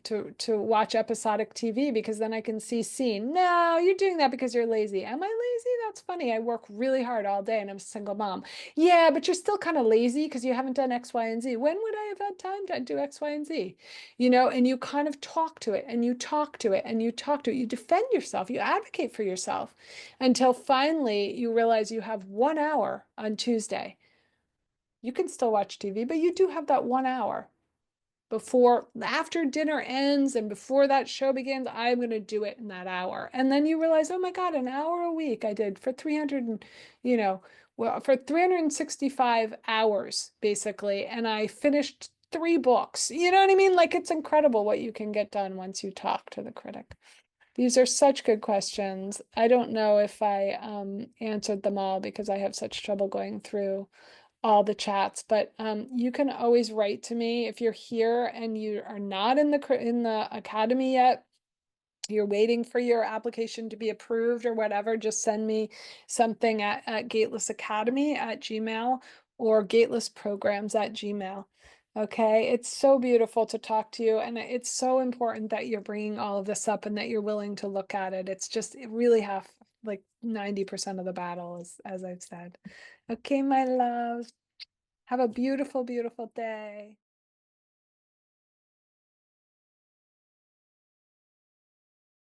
watch episodic TV, because then I can see scene. No, you're doing that because you're lazy. Am I lazy? That's funny. I work really hard all day and I'm a single mom. Yeah, but you're still kind of lazy because you haven't done X, Y, and Z. When would I have had time to do X, Y, and Z? You know, and you kind of talk to it and you talk to it and you talk to it. You defend yourself. You advocate for yourself until finally you realize you have 1 hour on Tuesday. You can still watch TV, but you do have that 1 hour after dinner ends and before that show begins. I'm going to do it in that hour. And then you realize, oh my God, an hour a week I did for 300 and, for 365 hours basically. And I finished 3 books. You know what I mean? Like, it's incredible what you can get done once you talk to the critic. These are such good questions. I don't know if I answered them all because I have such trouble going through all the chats, but you can always write to me if you're here and you are not in the academy yet. You're waiting for your application to be approved or whatever. Just send me something at gatelessacademy@gmail or gatelessprograms@gmail. Okay, it's so beautiful to talk to you, and it's so important that you're bringing all of this up and that you're willing to look at it. It's just really half, like 90% of the battle, as I've said. Okay, my love. Have a beautiful, beautiful day.